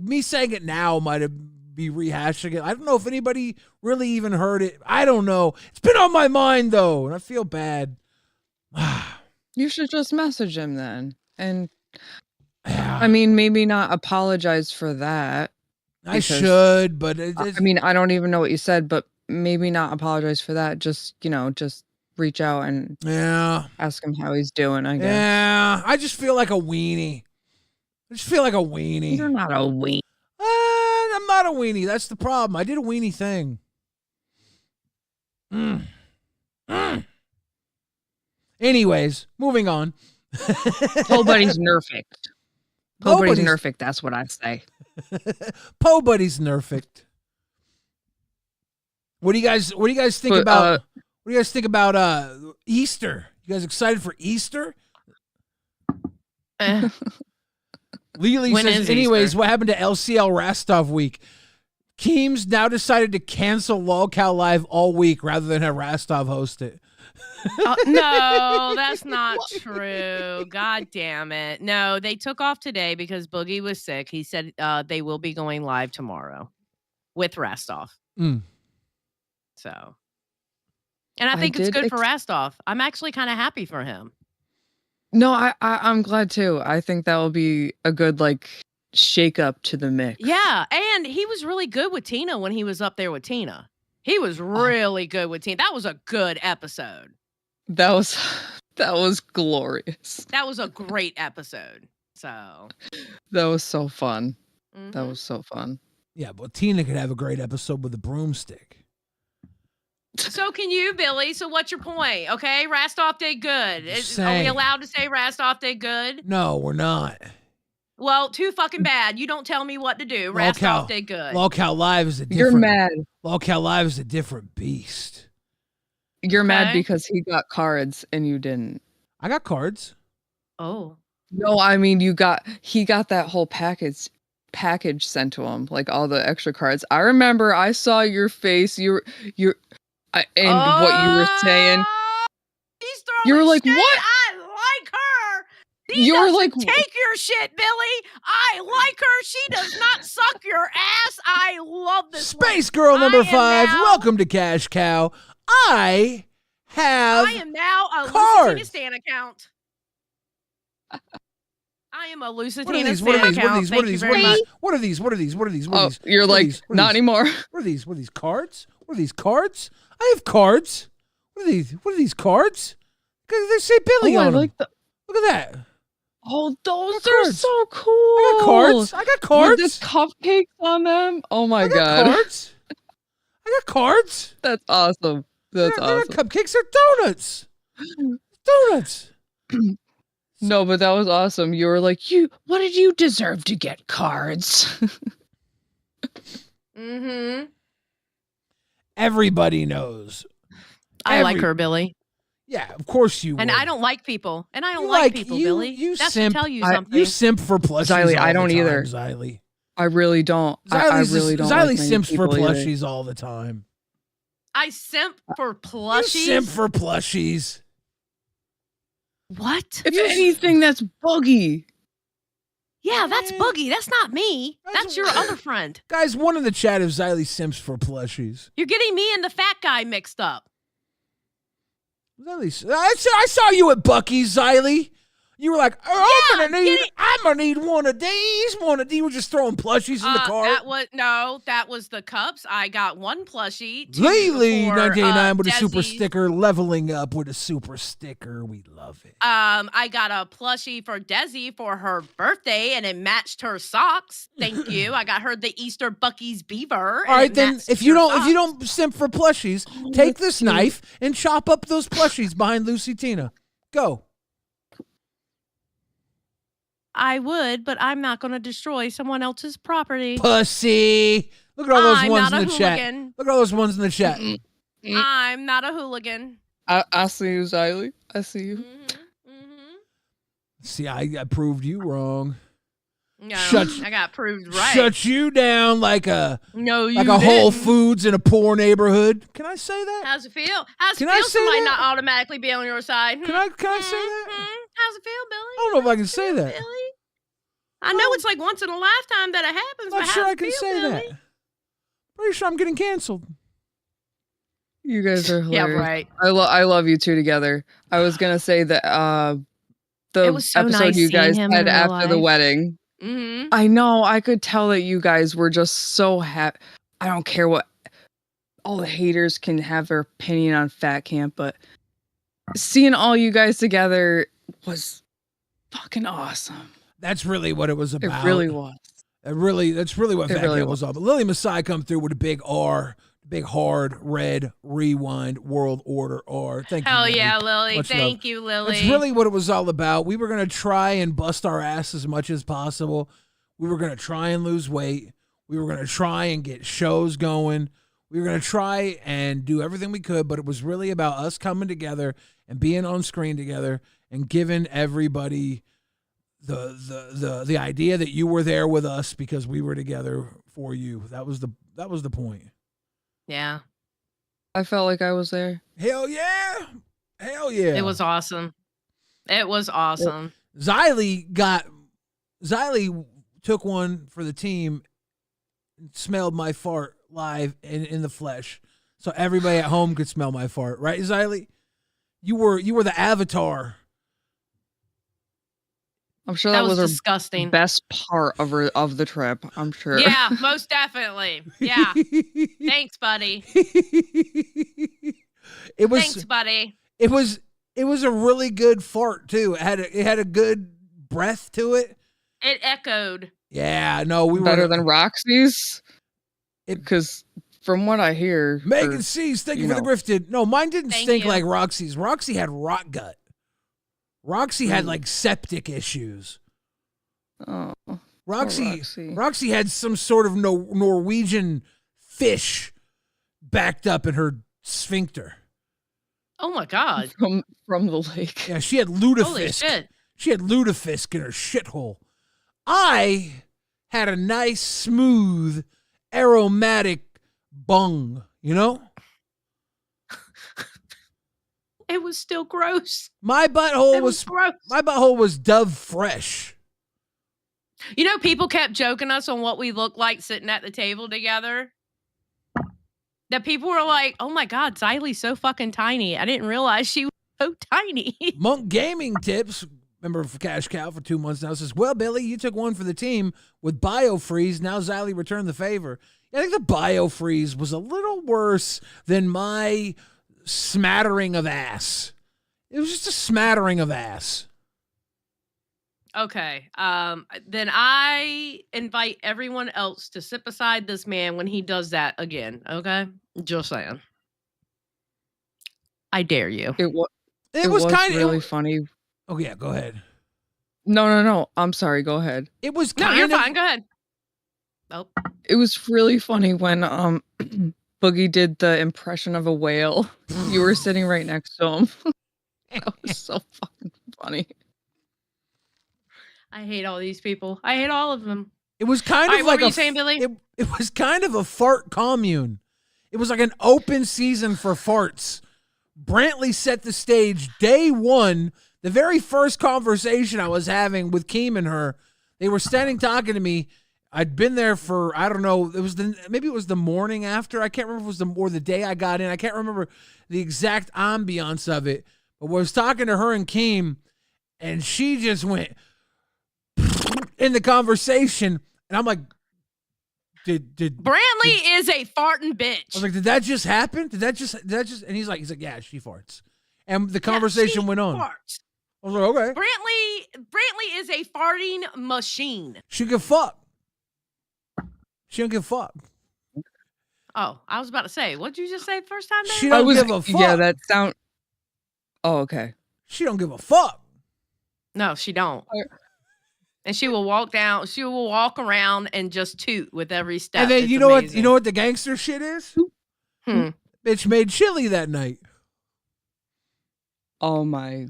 me saying it now might have be rehashing it. I don't know if anybody really even heard it. I don't know. It's been on my mind though, and I feel bad. You should just message him then, and I mean, maybe not apologize for that. I should, but I mean, I don't even know what you said, but maybe not apologize for that. Just reach out and ask him how he's doing. I guess. Yeah, I just feel like a weenie. You're not a weenie. I'm not a weenie. That's the problem. I did a weenie thing. Anyways, moving on. Nobody's nerfed. Nobody's nerfed. That's what I say. Nobody's nerfed. What do you guys think about? What do you guys think about Easter? You guys excited for Easter? Lily says, anyways, Easter? What happened to LCL Rastov week? Keems now decided to cancel LolCow Live all week rather than have Rastov host it. No, that's not true. God damn it. No, they took off today because Boogie was sick. He said they will be going live tomorrow with Rastov. So, and I think it's good for Rastov. I'm actually kind of happy for him. No, I'm glad too. I think that will be a good shake up to the mix. Yeah, and he was really good with Tina when he was up there with Tina. He was really good with Tina. That was a good episode. That was glorious. That was a great episode. So that was so fun. That was so fun. Yeah, but Tina could have a great episode with a broomstick. So can you, Billy. So what's your point? Okay, Rastov did good. Are we allowed to say Rastov did good? No, we're not. Well, too fucking bad. You don't tell me what to do. Rastov did good. LolCow Live is a different... You're mad. LolCow Live is a different beast. You're mad because he got cards and you didn't. I got cards. Oh. No, I mean he got that whole package sent to him, like all the extra cards. I remember I saw your face. What you were saying. He's throwing you were like, shit. what? I like her. You were like, take your shit, Billy. I like her. She does not suck your ass. I love this Space Girl number 5. Welcome to Cash Cow. I am now a Lucitina Stan account. I am a Lucitina Stan account. What are these? Oh, you're like, not anymore. What are these? What are these cards? What are these cards? I have cards. What are these? What are these cards? They say Billy on them. Look at that. Oh, those are so cool. I got cards. With the cupcakes on them. Oh my god. Cards. I got cards. That's awesome. That's I awesome. got cupcakes or donuts. Donuts. No, but that was awesome. You were like, what did you deserve to get cards? Mm-hmm. Everybody knows. I like her, Billy. Yeah, of course you would. And I don't like people. And I don't You like people, Billy. You That's simp, to tell you something. You simp for plushies. Xylee, all I don't the time, either. Xylee. I really don't. I really don't. Xylee like simps for people either. plushies all the time. I simp for plushies. You simp for plushies. What? If anything, that's Boogie. Yeah, that's Boogie. That's not me. That's your other friend. Guys, one in the chat is Xylee simps for plushies. You're getting me and the fat guy mixed up. Xylee, I saw you at Bucky's, Xylee. You were like, I'm gonna need one of these. You were just throwing plushies in the car. That was the cups. I got one plushie. Laylee, for, 1989 with a super Desi's. sticker, leveling up with a super sticker. We love it. I got a plushie for Desi for her birthday, and it matched her socks. Thank you. I got her the Easter Bucky's beaver. All right, then if you don't simp for plushies, take this knife and chop up those plushies behind Lucy Tina. Go. I would, but I'm not going to destroy someone else's property. Pussy. Look at all those I'm ones not in a the chat. hooligan. Look at all those ones in the chat. I'm not a hooligan. I see you, Xylee. I see you. See, I proved you wrong. No, I got proved right. Shut you down like a you Whole didn't. Foods in a poor neighborhood. Can I say that? How's it feel? How's Can it I feel say somebody that? not automatically be on your side? Can I say that? How's it feel, Billy? I don't know if I can say that. Billy? I know it's like once in a lifetime that it happens. I'm not but sure how's I it can feel, say Billy? that. Pretty sure I'm getting canceled. You guys are Yeah, hilarious. right. I love you two together. I was gonna say that the It was so episode nice you guys seeing him had in real after the life. wedding. Mm-hmm. I know. I could tell that you guys were just so happy. I don't care what all the haters can have their opinion on Fat Camp, but seeing all you guys together was fucking awesome. That's really what it was about. It really was. That's really what It Fat really Camp was all about. Lily Masai come through with a big R, big hard red rewind world order R. Thank you. Hell Lily. yeah, Lily. Much Thank love. you, Lily. That's really what it was all about. We were going to try and bust our ass as much as possible. We were going to try and lose weight. We were going to try and get shows going. We were going to try and do everything we could, but it was really about us coming together and being on screen together and giving everybody the idea that you were there with us because we were together for you. That was the point. Yeah. I felt like I was there. Hell yeah. Hell yeah. It was awesome. It was awesome. Xylee took one for the team and smelled my fart live in the flesh. So everybody at home could smell my fart. Right, Xylee? You were the avatar. I'm sure That that was was disgusting. our best part of the trip. I'm sure. Yeah, most definitely. Yeah. Thanks, buddy. Thanks, buddy. It was a really good fart too. It had a good breath to it. It echoed. Yeah, no, we better were than Roxy's. Because from what I hear, Megan C's, thank you for the grifted. No, mine didn't Thank stink you. like Roxy's. Roxy had rot gut. Roxy had like septic issues. Oh, Roxy had some sort of Norwegian fish backed up in her sphincter. Oh my God. From the lake. Yeah, she had lutefisk. Holy shit. She had lutefisk in her shithole. I had a nice, smooth, aromatic bung, you know? It was still gross. My butthole It was gross. My butthole was Dove fresh. You know, people kept joking us on what we looked like sitting at the table together. That people were like, oh my God, Xylee's so fucking tiny. I didn't realize she was so tiny. Monk Gaming Tips, member of Cash Cow for 2 months now, says, well, Billy, you took one for the team with BioFreeze. Now Xylee returned the favor. I think the BioFreeze was a little worse than my smattering of ass. It was just a smattering of ass. Okay. Then I invite everyone else to sit beside this man when he does that again. Okay, just saying. I dare you. It was kind of really funny. Oh yeah, go ahead. No. I'm sorry. Go ahead. It was No, kind you're of fine. Go ahead. Oh. It was really funny when Boogie did the impression of a whale. You were sitting right next to him. That was so fucking funny. I hate all these people. I hate all of them. It was kind All of right, like what were you saying, Billy? It was kind of a fart commune. It was like an open season for farts. Brantley set the stage day one. The very first conversation I was having with Keem and her, they were standing talking to me. I'd been there for, I don't know, maybe it was the morning after. I can't remember if it was the day I got in. I can't remember the exact ambiance of it. But I was talking to her and Keem, and she just went in the conversation, and I'm like, did Brantley is a farting bitch. I was like, did that just happen? Did that just? And he's like, yeah, she farts, and the conversation went on. Farts. I was like, okay. Brantley is a farting machine. She give fuck. She don't give fuck. Oh, I was about to say, what'd you just say the first time? She don't give a fuck. Yeah, that sound. Oh, okay. She don't give a fuck. No, she don't. And she will walk down. She will walk around and just toot with every step. And then It's you know amazing. what? You know what the gangster shit is? Bitch made chili that night. Oh my.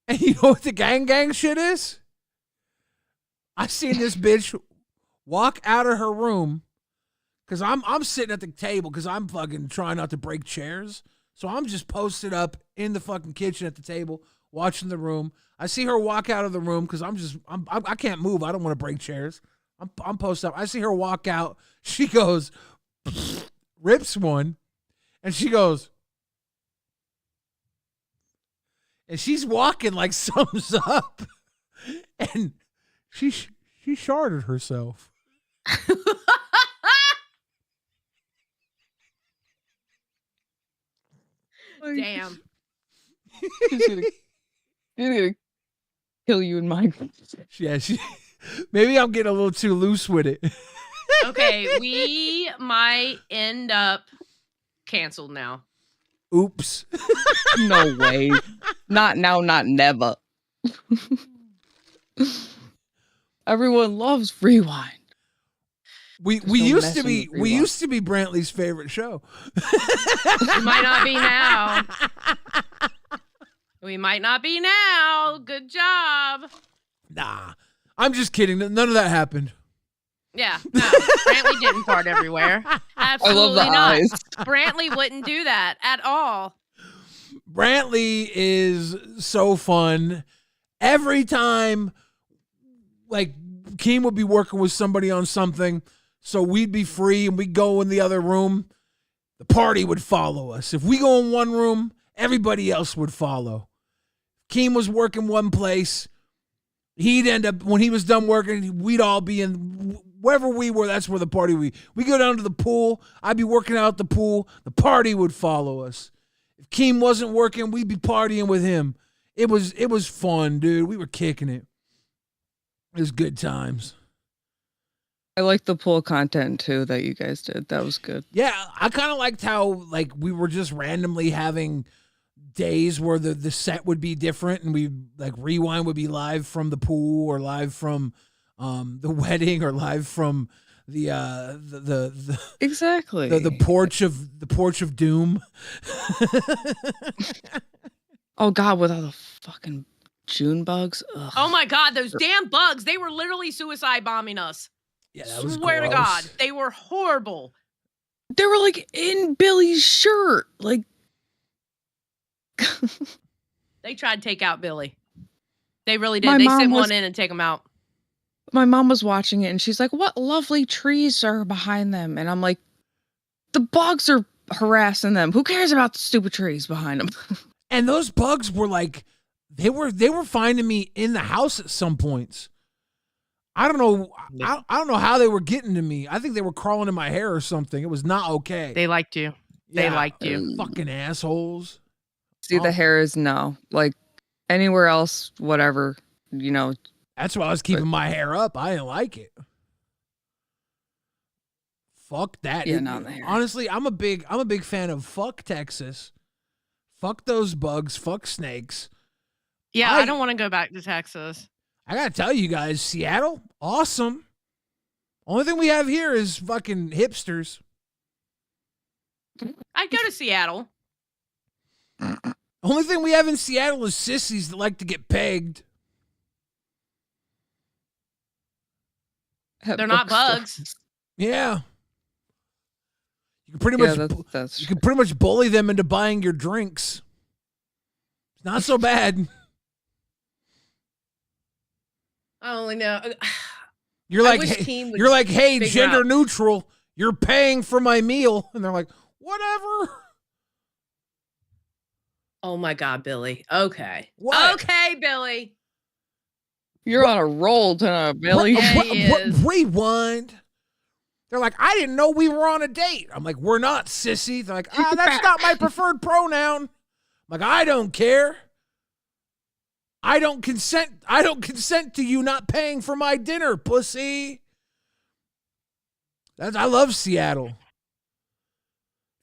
And you know what the gang shit is? I seen this bitch walk out of her room because I'm sitting at the table because I'm fucking trying not to break chairs. So I'm just posted up in the fucking kitchen at the table watching the room. I see her walk out of the room because I can't move. I don't want to break chairs. I'm posted up. I see her walk out. She goes, rips one, and she goes, and she's walking like sums up, and she sharded herself. Damn. He's gonna kill you in my. Yeah, maybe I'm getting a little too loose with it. Okay, we might end up canceled now. Oops. No way. Not now, not never. Everyone loves Rewind. We used to be Brantley's favorite show. We might not be now. We might not be now. Good job. Nah, I'm just kidding. None of that happened. Yeah, no. Brantley didn't fart everywhere. Absolutely I love the not. eyes. Brantley wouldn't do that at all. Brantley is so fun. Every time, like, Keem would be working with somebody on something, so we'd be free and we'd go in the other room. The party would follow us. If we go in one room, everybody else would follow. Keem was working one place. He'd end up, when he was done working, we'd all be in, wherever we were, that's where the party would be. We go down to the pool. I'd be working out at the pool. The party would follow us. If Keem wasn't working, we'd be partying with him. It was fun, dude. We were kicking it. It was good times. I like the pool content too that you guys did. That was good. Yeah, I kind of liked how, like, we were just randomly having days where the set would be different, and we, like, Rewind would be live from the pool or live from the wedding or live from the exactly the porch of doom. Oh God, with all the fucking June bugs. Ugh. Oh my God, those damn bugs. They were literally suicide bombing us. Yeah, that was Swear to gross. God, they were horrible. They were like in Billy's shirt. Like They tried to take out Billy. They really did. My They mom sent was- one in and take him out. my mom was watching it and she's like, "What lovely trees are behind them?" And I'm like, "The bugs are harassing them. Who cares about the stupid trees behind them?" And those bugs were like, they were finding me in the house at some points. I don't know. I don't know how they were getting to me. I think they were crawling in my hair or something. It was not okay. They liked you. They Yeah, liked you. fucking assholes. See, the hair is no. Like anywhere else, whatever. you know. That's why I was keeping my hair up. I didn't like it. Fuck that. Yeah, not the hair. Honestly, I'm a big fan of fuck Texas. Fuck those bugs. Fuck snakes. Yeah, I don't want to go back to Texas. I gotta tell you guys, Seattle, awesome. Only thing we have here is fucking hipsters. I'd go to Seattle. Only thing we have in Seattle is sissies that like to get pegged. They're not bugs. Yeah. You can pretty much you can pretty much bully them into buying your drinks. It's not so bad. I only know. You're like, hey, gender neutral. You're paying for my meal, and they're like, whatever. Oh my God, Billy. Okay. What? Okay, Billy. You're on a roll tonight, Billy. Rewind. They're like, I didn't know we were on a date. I'm like, we're not, sissy. They're like, that's not my preferred pronoun. I'm like, I don't care. I don't consent to you not paying for my dinner, pussy. I love Seattle. If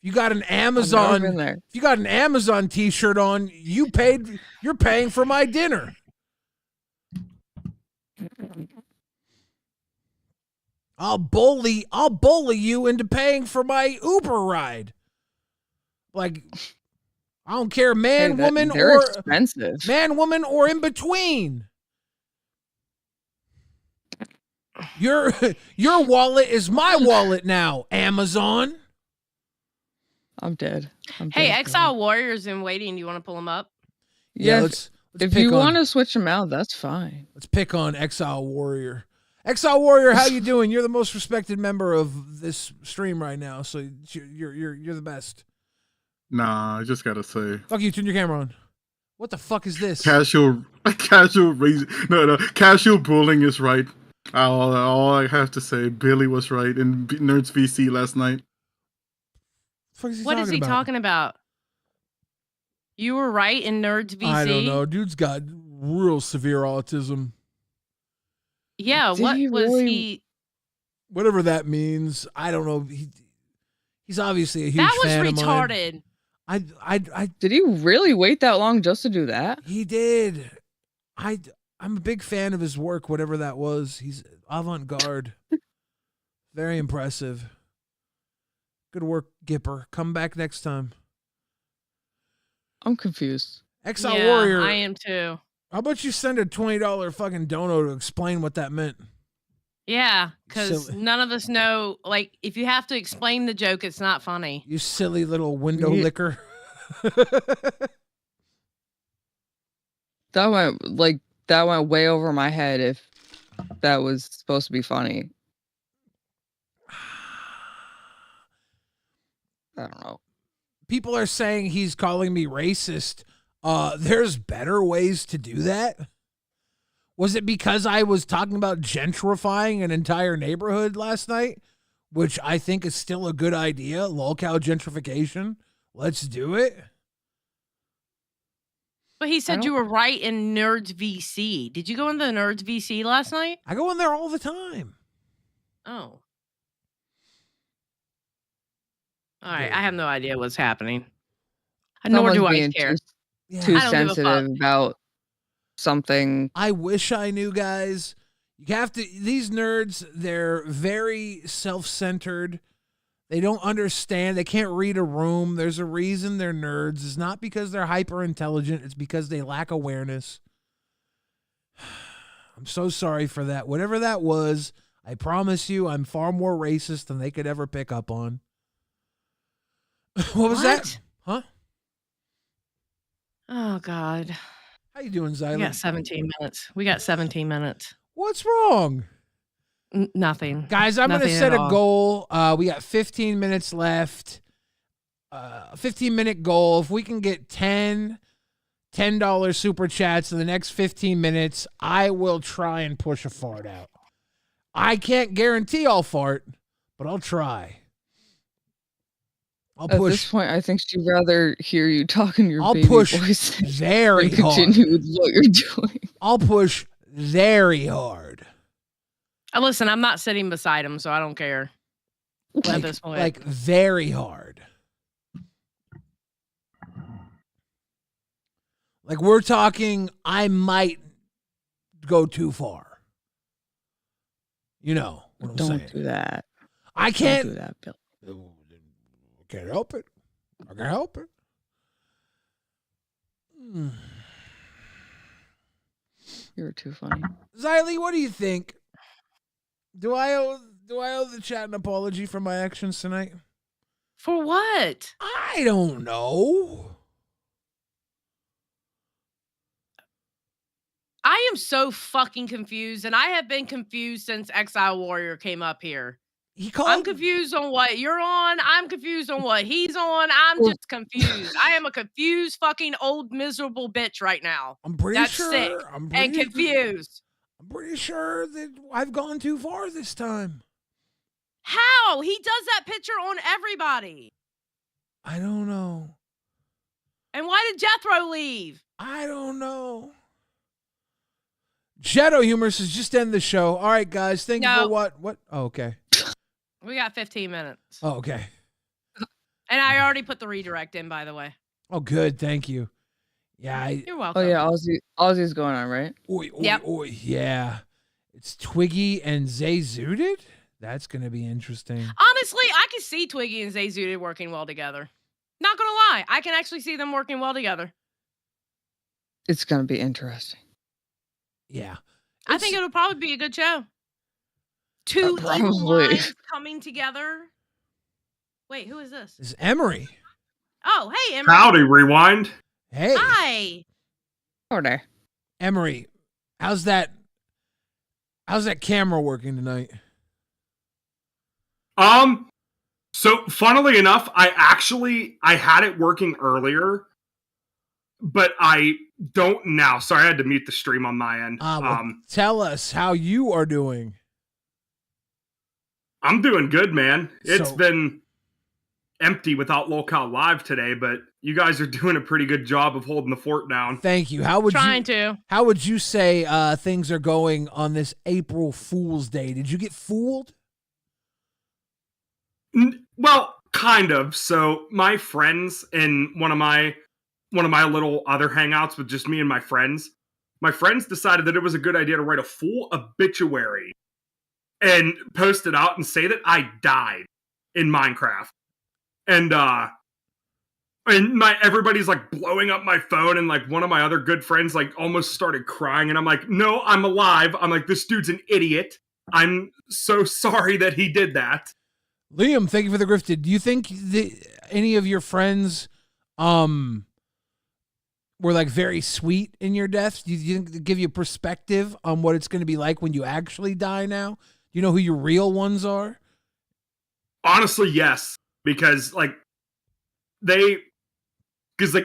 you got an Amazon t-shirt on, you're paying for my dinner. I'll bully you into paying for my Uber ride. Like, I don't care, woman, or expensive. Man, woman, or in between. Your wallet is my wallet now, Amazon. I'm dead. Hey, Exile Warriors in waiting. Do you want to pull them up? Yeah, let's if you want to switch them out, that's fine. Let's pick on Exile Warrior. Exile Warrior, how you doing? You're the most respected member of this stream right now, so you're the best. Nah, I just gotta say. Fuck you, turn your camera on. What the fuck is this? Casual bullying is right. All I have to say, Billy was right in Nerds VC last night. What is he talking about? You were right in Nerds VC? I don't know. Dude's got real severe autism. Yeah, what was he? Whatever that means. I don't know. He's obviously a huge fan of mine. That was retarded. I did he really wait that long just to do that? He did. I'm a big fan of his work, whatever that was. He's avant-garde. Very impressive. Good work, Gipper. Come back next time. I'm confused. Exile Warrior. I am too. How about you send a $20 fucking dono to explain what that meant? Yeah, because none of us know. Like, if you have to explain the joke, it's not funny. You silly little window licker. That went way over my head if that was supposed to be funny. I don't know. People are saying he's calling me racist. There's better ways to do that. Was it because I was talking about gentrifying an entire neighborhood last night, which I think is still a good idea? Lolcow gentrification. Let's do it. But he said you were right in Nerds VC. Did you go in the Nerds VC last night? I go in there all the time. Oh. All right. I have no idea what's happening. Nor do I care. Too sensitive about something. I wish I knew, guys. You have to. These nerds, they're very self-centered. They don't understand. They can't read a room. There's a reason they're nerds. It's not because they're hyper intelligent. It's because they lack awareness. I'm so sorry for that. Whatever that was, I promise you, I'm far more racist than they could ever pick up on. What was that? Huh? Oh, God. How you doing, Zyla? We got 17 minutes. We got 17 minutes. What's wrong? Nothing. Guys, I'm going to set a goal. We got 15 minutes left. 15-minute goal. If we can get $10 super chats in the next 15 minutes, I will try and push a fart out. I can't guarantee I'll fart, but I'll try. At this point, I think she'd rather hear you talk in your I'll baby push voice very and hard. continue with what you're doing. I'll push very hard. Listen, I'm not sitting beside him, so I don't care at this point. Like very hard. Like we're talking, I might go too far. You know what I'm saying? Don't do that. I can't Don't do that, Bill. Can't help it. I can't help it. You're too funny. Xylee, what do you think? Do I owe the chat an apology for my actions tonight? For what? I don't know. I am so fucking confused, and I have been confused since Exile Warrior came up here. I'm confused on what you're on. I'm confused on what he's on. I'm just confused. I am a confused fucking old miserable bitch right now. I'm pretty That's sure. sick and confused. I'm pretty sure that I've gone too far this time. How? He does that picture on everybody. I don't know. And why did Jethro leave? I don't know. Shadow Humor says, just end the show. All right, guys. Thank you for what? What? Oh, okay. We got 15 minutes. Oh, okay. And I already put the redirect in, by the way. Oh, good. Thank you. Yeah. You're welcome. Oh, yeah. Ozzy's going on, right? Yep. Yeah. It's Twiggy and Zay Zooted? That's going to be interesting. Honestly, I can see Twiggy and Zay Zooted working well together. Not going to lie. I can actually see them working well together. It's going to be interesting. Yeah. I think it'll probably be a good show. Two evil lines coming together. Wait, who is this? It's Emery. Oh, hey, Emery. Howdy, Rewind. Hey. Hi. Order. Emery, how's that camera working tonight? So funnily enough, I had it working earlier, but I don't now. Sorry, I had to mute the stream on my end. Tell us how you are doing. I'm doing good, man. It's been empty without Lolcow Live today, but you guys are doing a pretty good job of holding the fort down. Thank you. How would you say things are going on this April Fool's Day? Did you get fooled? Well, kind of. So my friends in one of my little other hangouts with just me and my friends decided that it was a good idea to write a full obituary and post it out and say that I died in Minecraft. And everybody's like blowing up my phone, and like one of my other good friends like almost started crying, and I'm like, no, I'm alive. I'm like, this dude's an idiot. I'm so sorry that he did that. Liam, thank you for the grifted. Do you think any of your friends were like very sweet in your death? Do you think they give you perspective on what it's going to be like when you actually die now? Do you know who your real ones are? Honestly, yes. Because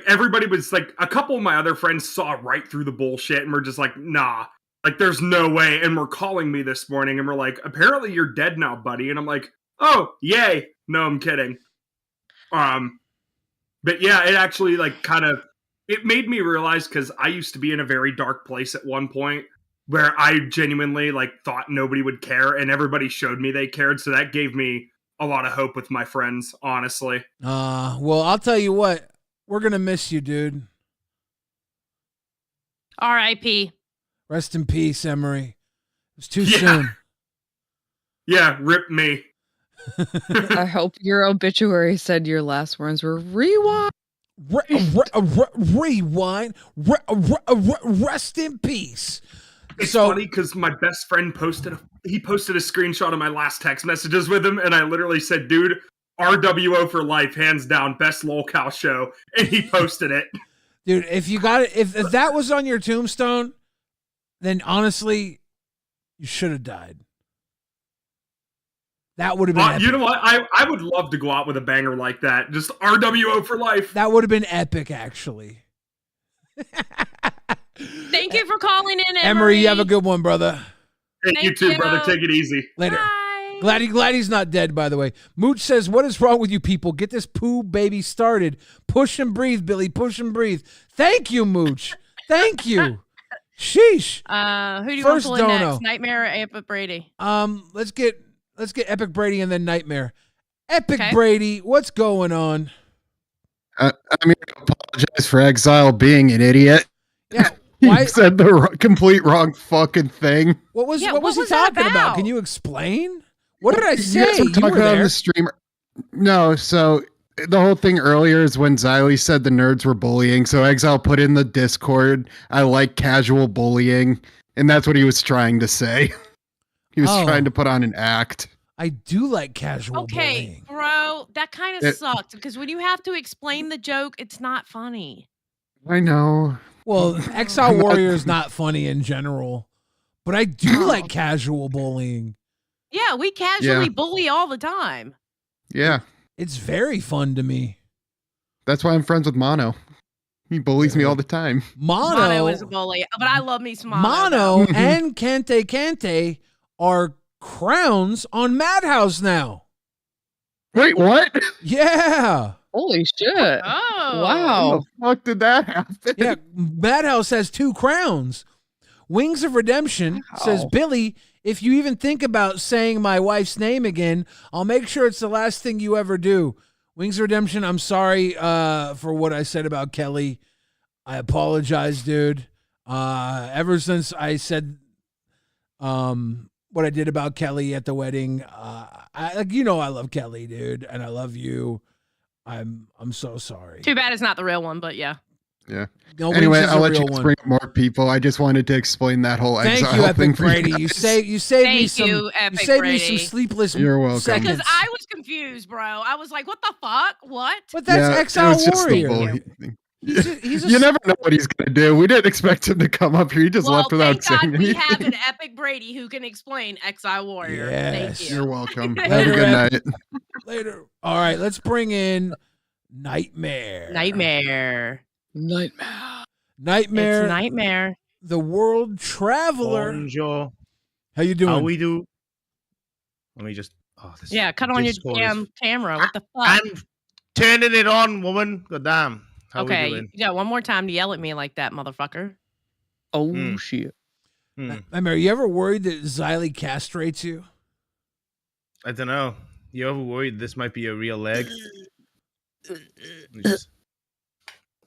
everybody was like, a couple of my other friends saw right through the bullshit and were just like, nah, like there's no way. And were calling me this morning and were like, apparently you're dead now, buddy. And I'm like, oh, yay. No, I'm kidding. But yeah, it actually it made me realize, because I used to be in a very dark place at one point where I genuinely thought nobody would care, and everybody showed me they cared. So that gave me a lot of hope with my friends, honestly. Well, I'll tell you what, we're going to miss you, dude. R.I.P. Rest in peace, Emery. It was too soon. Yeah, rip me. I hope your obituary said your last words were rewind. Rewind. Rest in peace. It's funny because my best friend posted a screenshot of my last text messages with him, and I literally said, dude, RWO for life, hands down, best Lolcow show. And he posted it. Dude, if you got it, if that was on your tombstone, then honestly, you should have died. That would have been epic. You know what? I would love to go out with a banger like that. Just RWO for life. That would have been epic, actually. Thank you for calling in, Emery. You have a good one, brother. Hey, you too, brother. Take it easy. Later. Bye. Glad he's not dead, by the way. Mooch says, what is wrong with you people? Get this poo baby started. Push and breathe, Billy. Push and breathe. Thank you, Mooch. Thank you. Sheesh. Who do you want First to pull in dono. next? Nightmare or Epic Brady? Let's get Epic Brady and then Nightmare. Epic Okay. Brady, what's going on? I mean, I apologize for Exile being an idiot. Yeah, he said the complete wrong fucking thing. What was he talking about? Can you explain? What did I say? You guys were You talking were on there. the streamer. No, so the whole thing earlier is when Xylee said the nerds were bullying. So Exile put in the Discord, I like casual bullying. And that's what he was trying to say. He was trying to put on an act. I do like casual bullying. Bro, that kind of sucked because when you have to explain the joke, it's not funny. I know. Well, Exile Warrior is not funny in general, but I do like casual bullying. Yeah, we casually bully all the time. Yeah. It's very fun to me. That's why I'm friends with Mono. He bullies me all the time. Mono is a bully, but I love me some Mono. Mono and Kante Kante are crowns on Madhouse now. Wait, what? Yeah. Holy shit. Oh. Wow. How the fuck did that happen? Yeah, Madhouse has 2 crowns. Wings of Redemption says, Billy, if you even think about saying my wife's name again, I'll make sure it's the last thing you ever do. Wings of Redemption, I'm sorry for what I said about Kelly. I apologize, dude. Ever since I said what I did about Kelly at the wedding, I love Kelly, dude, and I love you. I'm so sorry. Too bad it's not the real one, but yeah. Yeah. No, anyway, Wings is I'll a let you real guys one. bring up more people. I just wanted to explain that whole Thank Exile you, Epic thing for Brady. you You guys. saved me Thank some. you, Epic you saved me Brady. some sleepless You're welcome. seconds. Because I was confused, bro. I was like, what the fuck? What? But that's it Exile was just the Warrior. bully thing. He's a You never know what he's gonna do. We didn't expect him to come up here. He just Well, left without thank God saying we anything. have an Epic Brady who can explain Exile Warrior. Yes. Thank you. You're welcome. Have Later, a good Ep. night. Later. All right, let's bring in Nightmare. Nightmare. Nightmare. It's Nightmare. The world traveler. Bonjour. How you doing? How we do? Let me just. Oh, this Yeah, cut on your Discord damn is- camera. What the fuck? I'm turning it on, woman. God damn. How we Okay, doing? you got one more time to yell at me like that, motherfucker. Oh, shit. Nightmare, you ever worried that Xylee castrates you? I don't know. You ever worried this might be a real leg?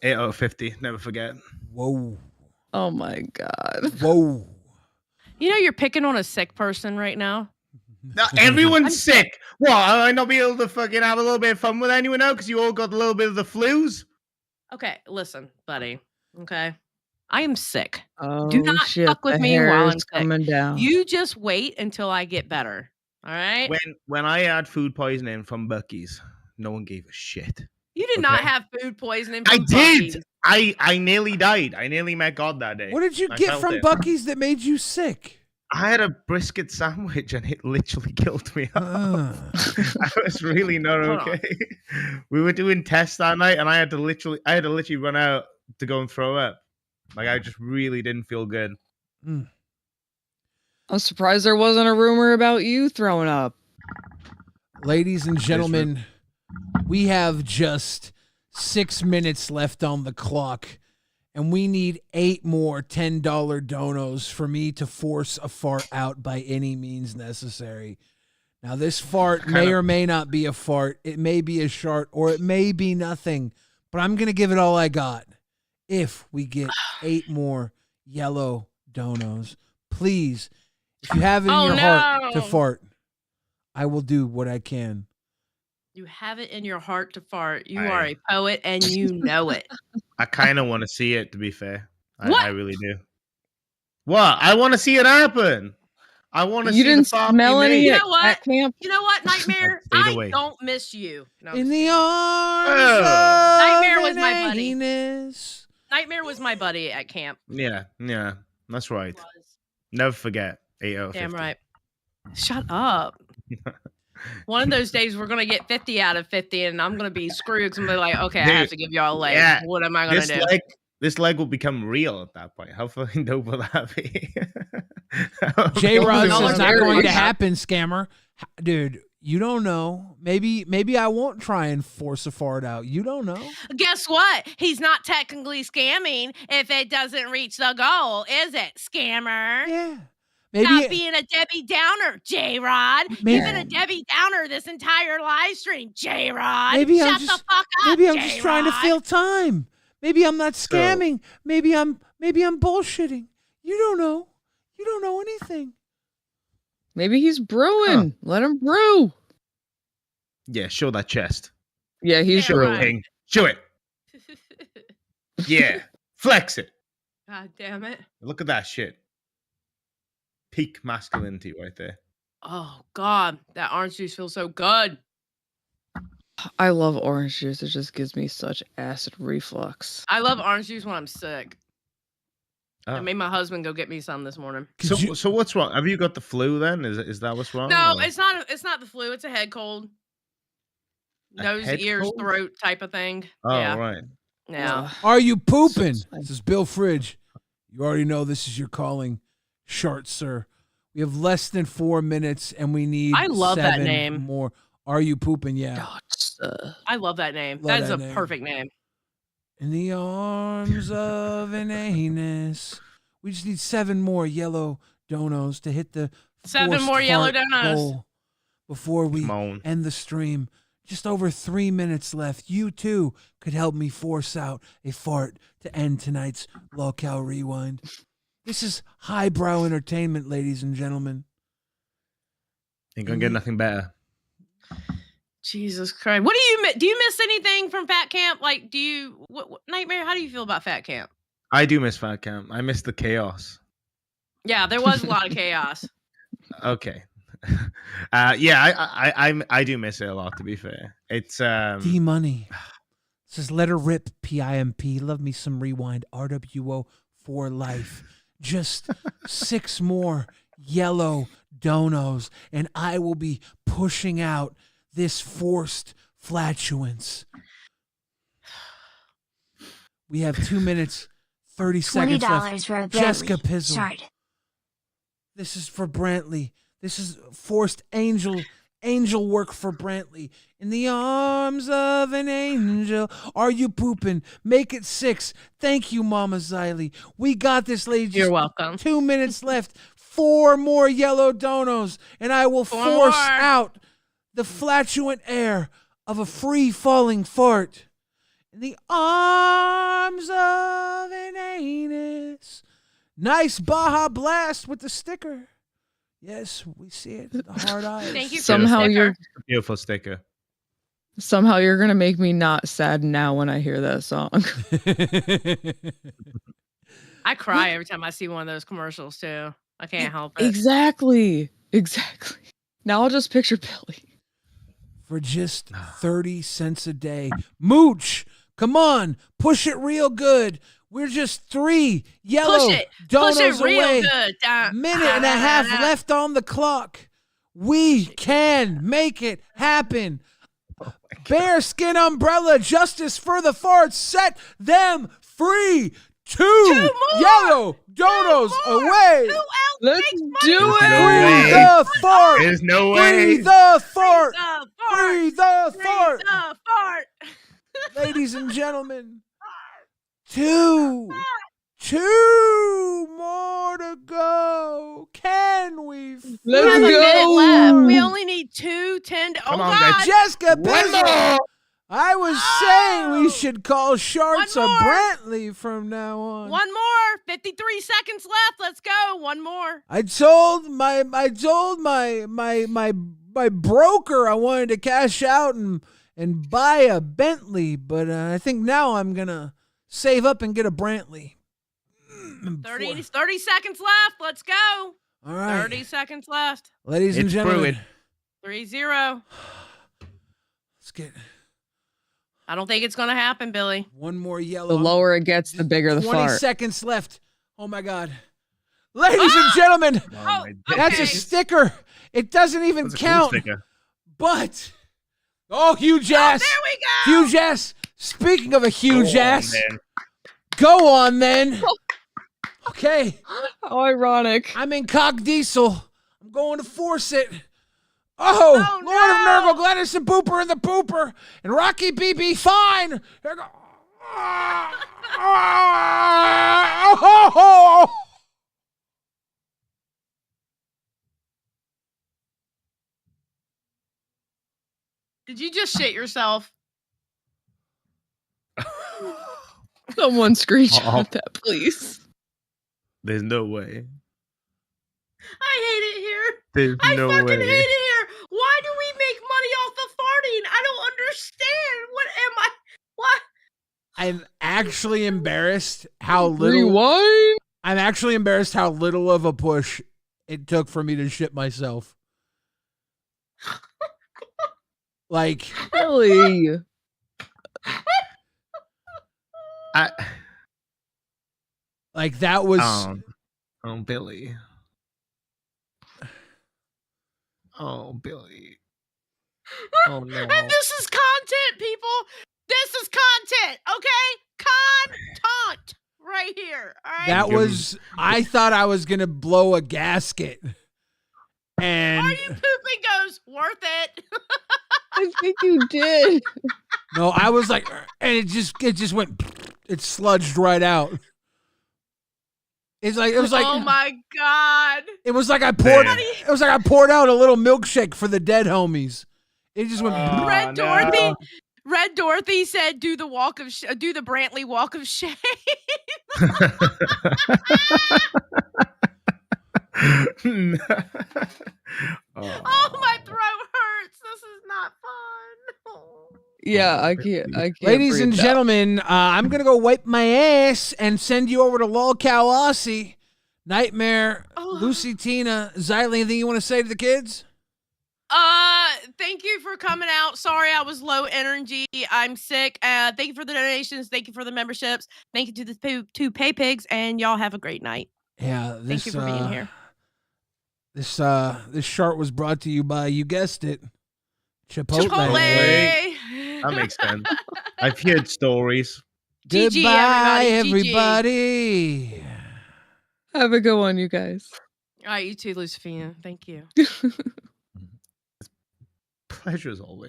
8 out of 50. Never forget. Whoa. Oh my god. Whoa. You know you're picking on a sick person right now. No, everyone's sick. What? I not be able to fucking have a little bit of fun with anyone now because you all got a little bit of the flus? Okay, listen, buddy. Okay. I am sick. Oh, Do not shit. fuck with the me hair while is I'm sick. coming down. You just wait until I get better. All right? When I had food poisoning from Bucky's, no one gave a shit. You did not have food poisoning I from did. Buc-ee's. I nearly died. I nearly met God that day. What did you I get felt from it. Buc-ee's that made you sick? I had a brisket sandwich and it literally killed me. I was really not Hold on. okay. We were doing tests that night and I had to literally run out to go and throw up. Like I just really didn't feel good. I'm surprised there wasn't a rumor about you throwing up. Ladies and gentlemen, we have just 6 minutes left on the clock, and we need 8 more $10 donos for me to force a fart out by any means necessary. Now, this fart may or may not be a fart. It may be a shart, or it may be nothing, but I'm going to give it all I got. If we get 8 more yellow donos, please, if you have it in your heart to fart, I will do what I can. You have it in your heart to fart. You are a poet and you know it. I kind of want to see it, to be fair. What? I really do. What? I want to see it happen. I want to see You didn't the fart smell be any made. You know what? camp? You know what, Nightmare? Fade I away. don't miss you. No, In the arms Nightmare of was my an buddy. anus. Nightmare was my buddy at camp. Yeah, that's right. Never forget. 8 out of 50. Damn right. Shut up. One of those days we're gonna get 50 out of 50, and I'm gonna be screwed because I'm gonna be like, okay, I have to give y'all a leg. Yeah, What am I gonna do? This leg will become real at that point. How fucking dope will that be? J-Rod Y'all says are not very going to right. happen, scammer. Dude, You don't know. Maybe I won't try and force a fart out. You don't know. Guess what? He's not technically scamming if it doesn't reach the goal, is it, scammer? Yeah. Stop being a Debbie Downer, J-Rod. You've Maybe- been a Debbie Downer this entire live stream, J-Rod. Maybe Shut I'm the just fuck up, maybe I'm just trying to J-Rod. fill time. Maybe I'm not scamming. Maybe I'm bullshitting. You don't know. You don't know anything. Maybe he's brewing. Let him brew. Yeah, show that chest. Yeah, he's Show it, brewing. King. Show it. Yeah, flex it. God damn it. Look at that shit. Peak masculinity right there. Oh, God. That orange juice feels so good. I love orange juice. It just gives me such acid reflux. I love orange juice when I'm sick. Oh. I made my husband go get me some this morning. So what's wrong? Have you got the flu then? Is that what's wrong? No, or- it's not the flu. It's a head cold. Nose, head ears, cold? throat type of thing. Oh, yeah. right. Yeah. Are you pooping? This is Bill Fridge. You already know this is your calling. Short, sir. We have less than 4 minutes, and we need I love that 7 name. more. Are you pooping? Yeah. I love that name. Love That is that a name. perfect name. In the arms of an anus. We just need 7 more yellow donos to hit the 7 forced more yellow fart donos. goal before we end the stream. Just over 3 minutes left. You too could help me force out a fart to end tonight's Lolcow Rewind. This is highbrow entertainment, ladies and gentlemen. Ain't gonna get nothing better. Jesus Christ. What do you miss anything from Fat Camp? Like, what Nightmare, how do you feel about Fat Camp? I do miss Fat Camp. I miss the chaos. Yeah, there was a lot of chaos. Okay. Yeah, I do miss it a lot. To be fair, it's D Money says, "Let her rip." PIMP. Love me some Rewind. RWO for life. Just 6 more yellow donos, and I will be pushing out this forced flatulence. We have 2 minutes, 30 seconds $20 left. for a Jessica Bentley. Pizzle. Start. This is for Brantley. This is forced angel work for Brantley. In the arms of an angel. Are you pooping? Make it 6. Thank you, Mama Xylee. We got this, ladies. You're welcome. 2 minutes left. 4 more yellow donos, and I will force out the flatulent air of a free-falling fart. In the arms of an anus. Nice Baja Blast with the sticker. Yes, we see it. The hard eyes. Thank you. Somehow you're beautiful sticker. Somehow you're gonna make me not sad now when I hear that song. I cry every time I see one of those commercials too. I can't help it. Exactly. Now I'll just picture Billy. For just 30 cents a day. Mooch, come on, push it real good. We're just 3 yellow Push it donos real away. good. Minute and a half left on the clock. We can make it happen. Bearskin umbrella, justice for the farts. Set them free. 2 yellow donos away. Let's do No it. way. Free the fart. There's no Free way. the fart. Free the Free fart. the fart. Ladies and gentlemen, 2 more to go. Can we? We have a Let's minute go. left. We only need 2 10. Come Oh on, God. guys. Jessica One Bizzle. more. I was saying we should call Sharts a One more. Brantley from now on. One more. 53 seconds left. Let's go. One more. I told my broker I wanted to cash out and buy a Bentley, but I think now I'm gonna save up and get a Brantley. 30 seconds left. Let's go. All right, 30 seconds left. ladies and It's gentlemen, brewing. 3-0. let's get I don't think it's going to happen, Billy. one more The yellow. lower it gets, the bigger the 20 fart. seconds left. Oh my God, ladies and gentlemen, Oh, that's a okay. sticker. It doesn't even That's a cool count. sticker. But huge ass. There we go. Huge ass. Speaking of a huge Go on, ass, man. go on then. Okay, How ironic. I'm in cock diesel. I'm going to force it. Oh, Lord of Nurgle, Glennis and Booper and the Pooper, and Rocky BB fine. Did you just shit yourself? Someone screenshot that, please. There's no way. I hate it here. There's I no fucking way. hate it here. Why do we make money off the farting? I don't understand. What am I? What? I'm actually embarrassed how little. Rewind. I'm actually embarrassed how little of a push it took for me to shit myself. Like, Billy. Like that was. Oh, Billy. Oh, Billy. Oh no. And this is content, people. This is content, okay? Content right here. All right. That was. I thought I was gonna blow a gasket. And Are you pooping goes worth it? I think you did. No, I was like, and it just went. It sludged right out. It was like. Oh my god. It was like I poured. It was like I poured out a little milkshake for the dead homies. It just went. Red Dorothy said, "Do the do the Brantley walk of shame." Oh, my throat hurts. This is not fun. Yeah, I can't. Ladies breathe and now. gentlemen, I'm gonna go wipe my ass and send you over to LolCow Aussie, Nightmare, Lucy, Tina, Xylee. Anything you want to say to the kids? Thank you for coming out. Sorry I was low energy. I'm sick. Thank you for the donations. Thank you for the memberships. Thank you to the two pay pigs, and y'all have a great night. Yeah, Thank you for being here. This chart was brought to you by, you guessed it, Chipotle. That makes sense. I've heard stories. Goodbye, GG, everybody. Have a good one, you guys. All right, you too, Lucifina. Thank you. Pleasure as always.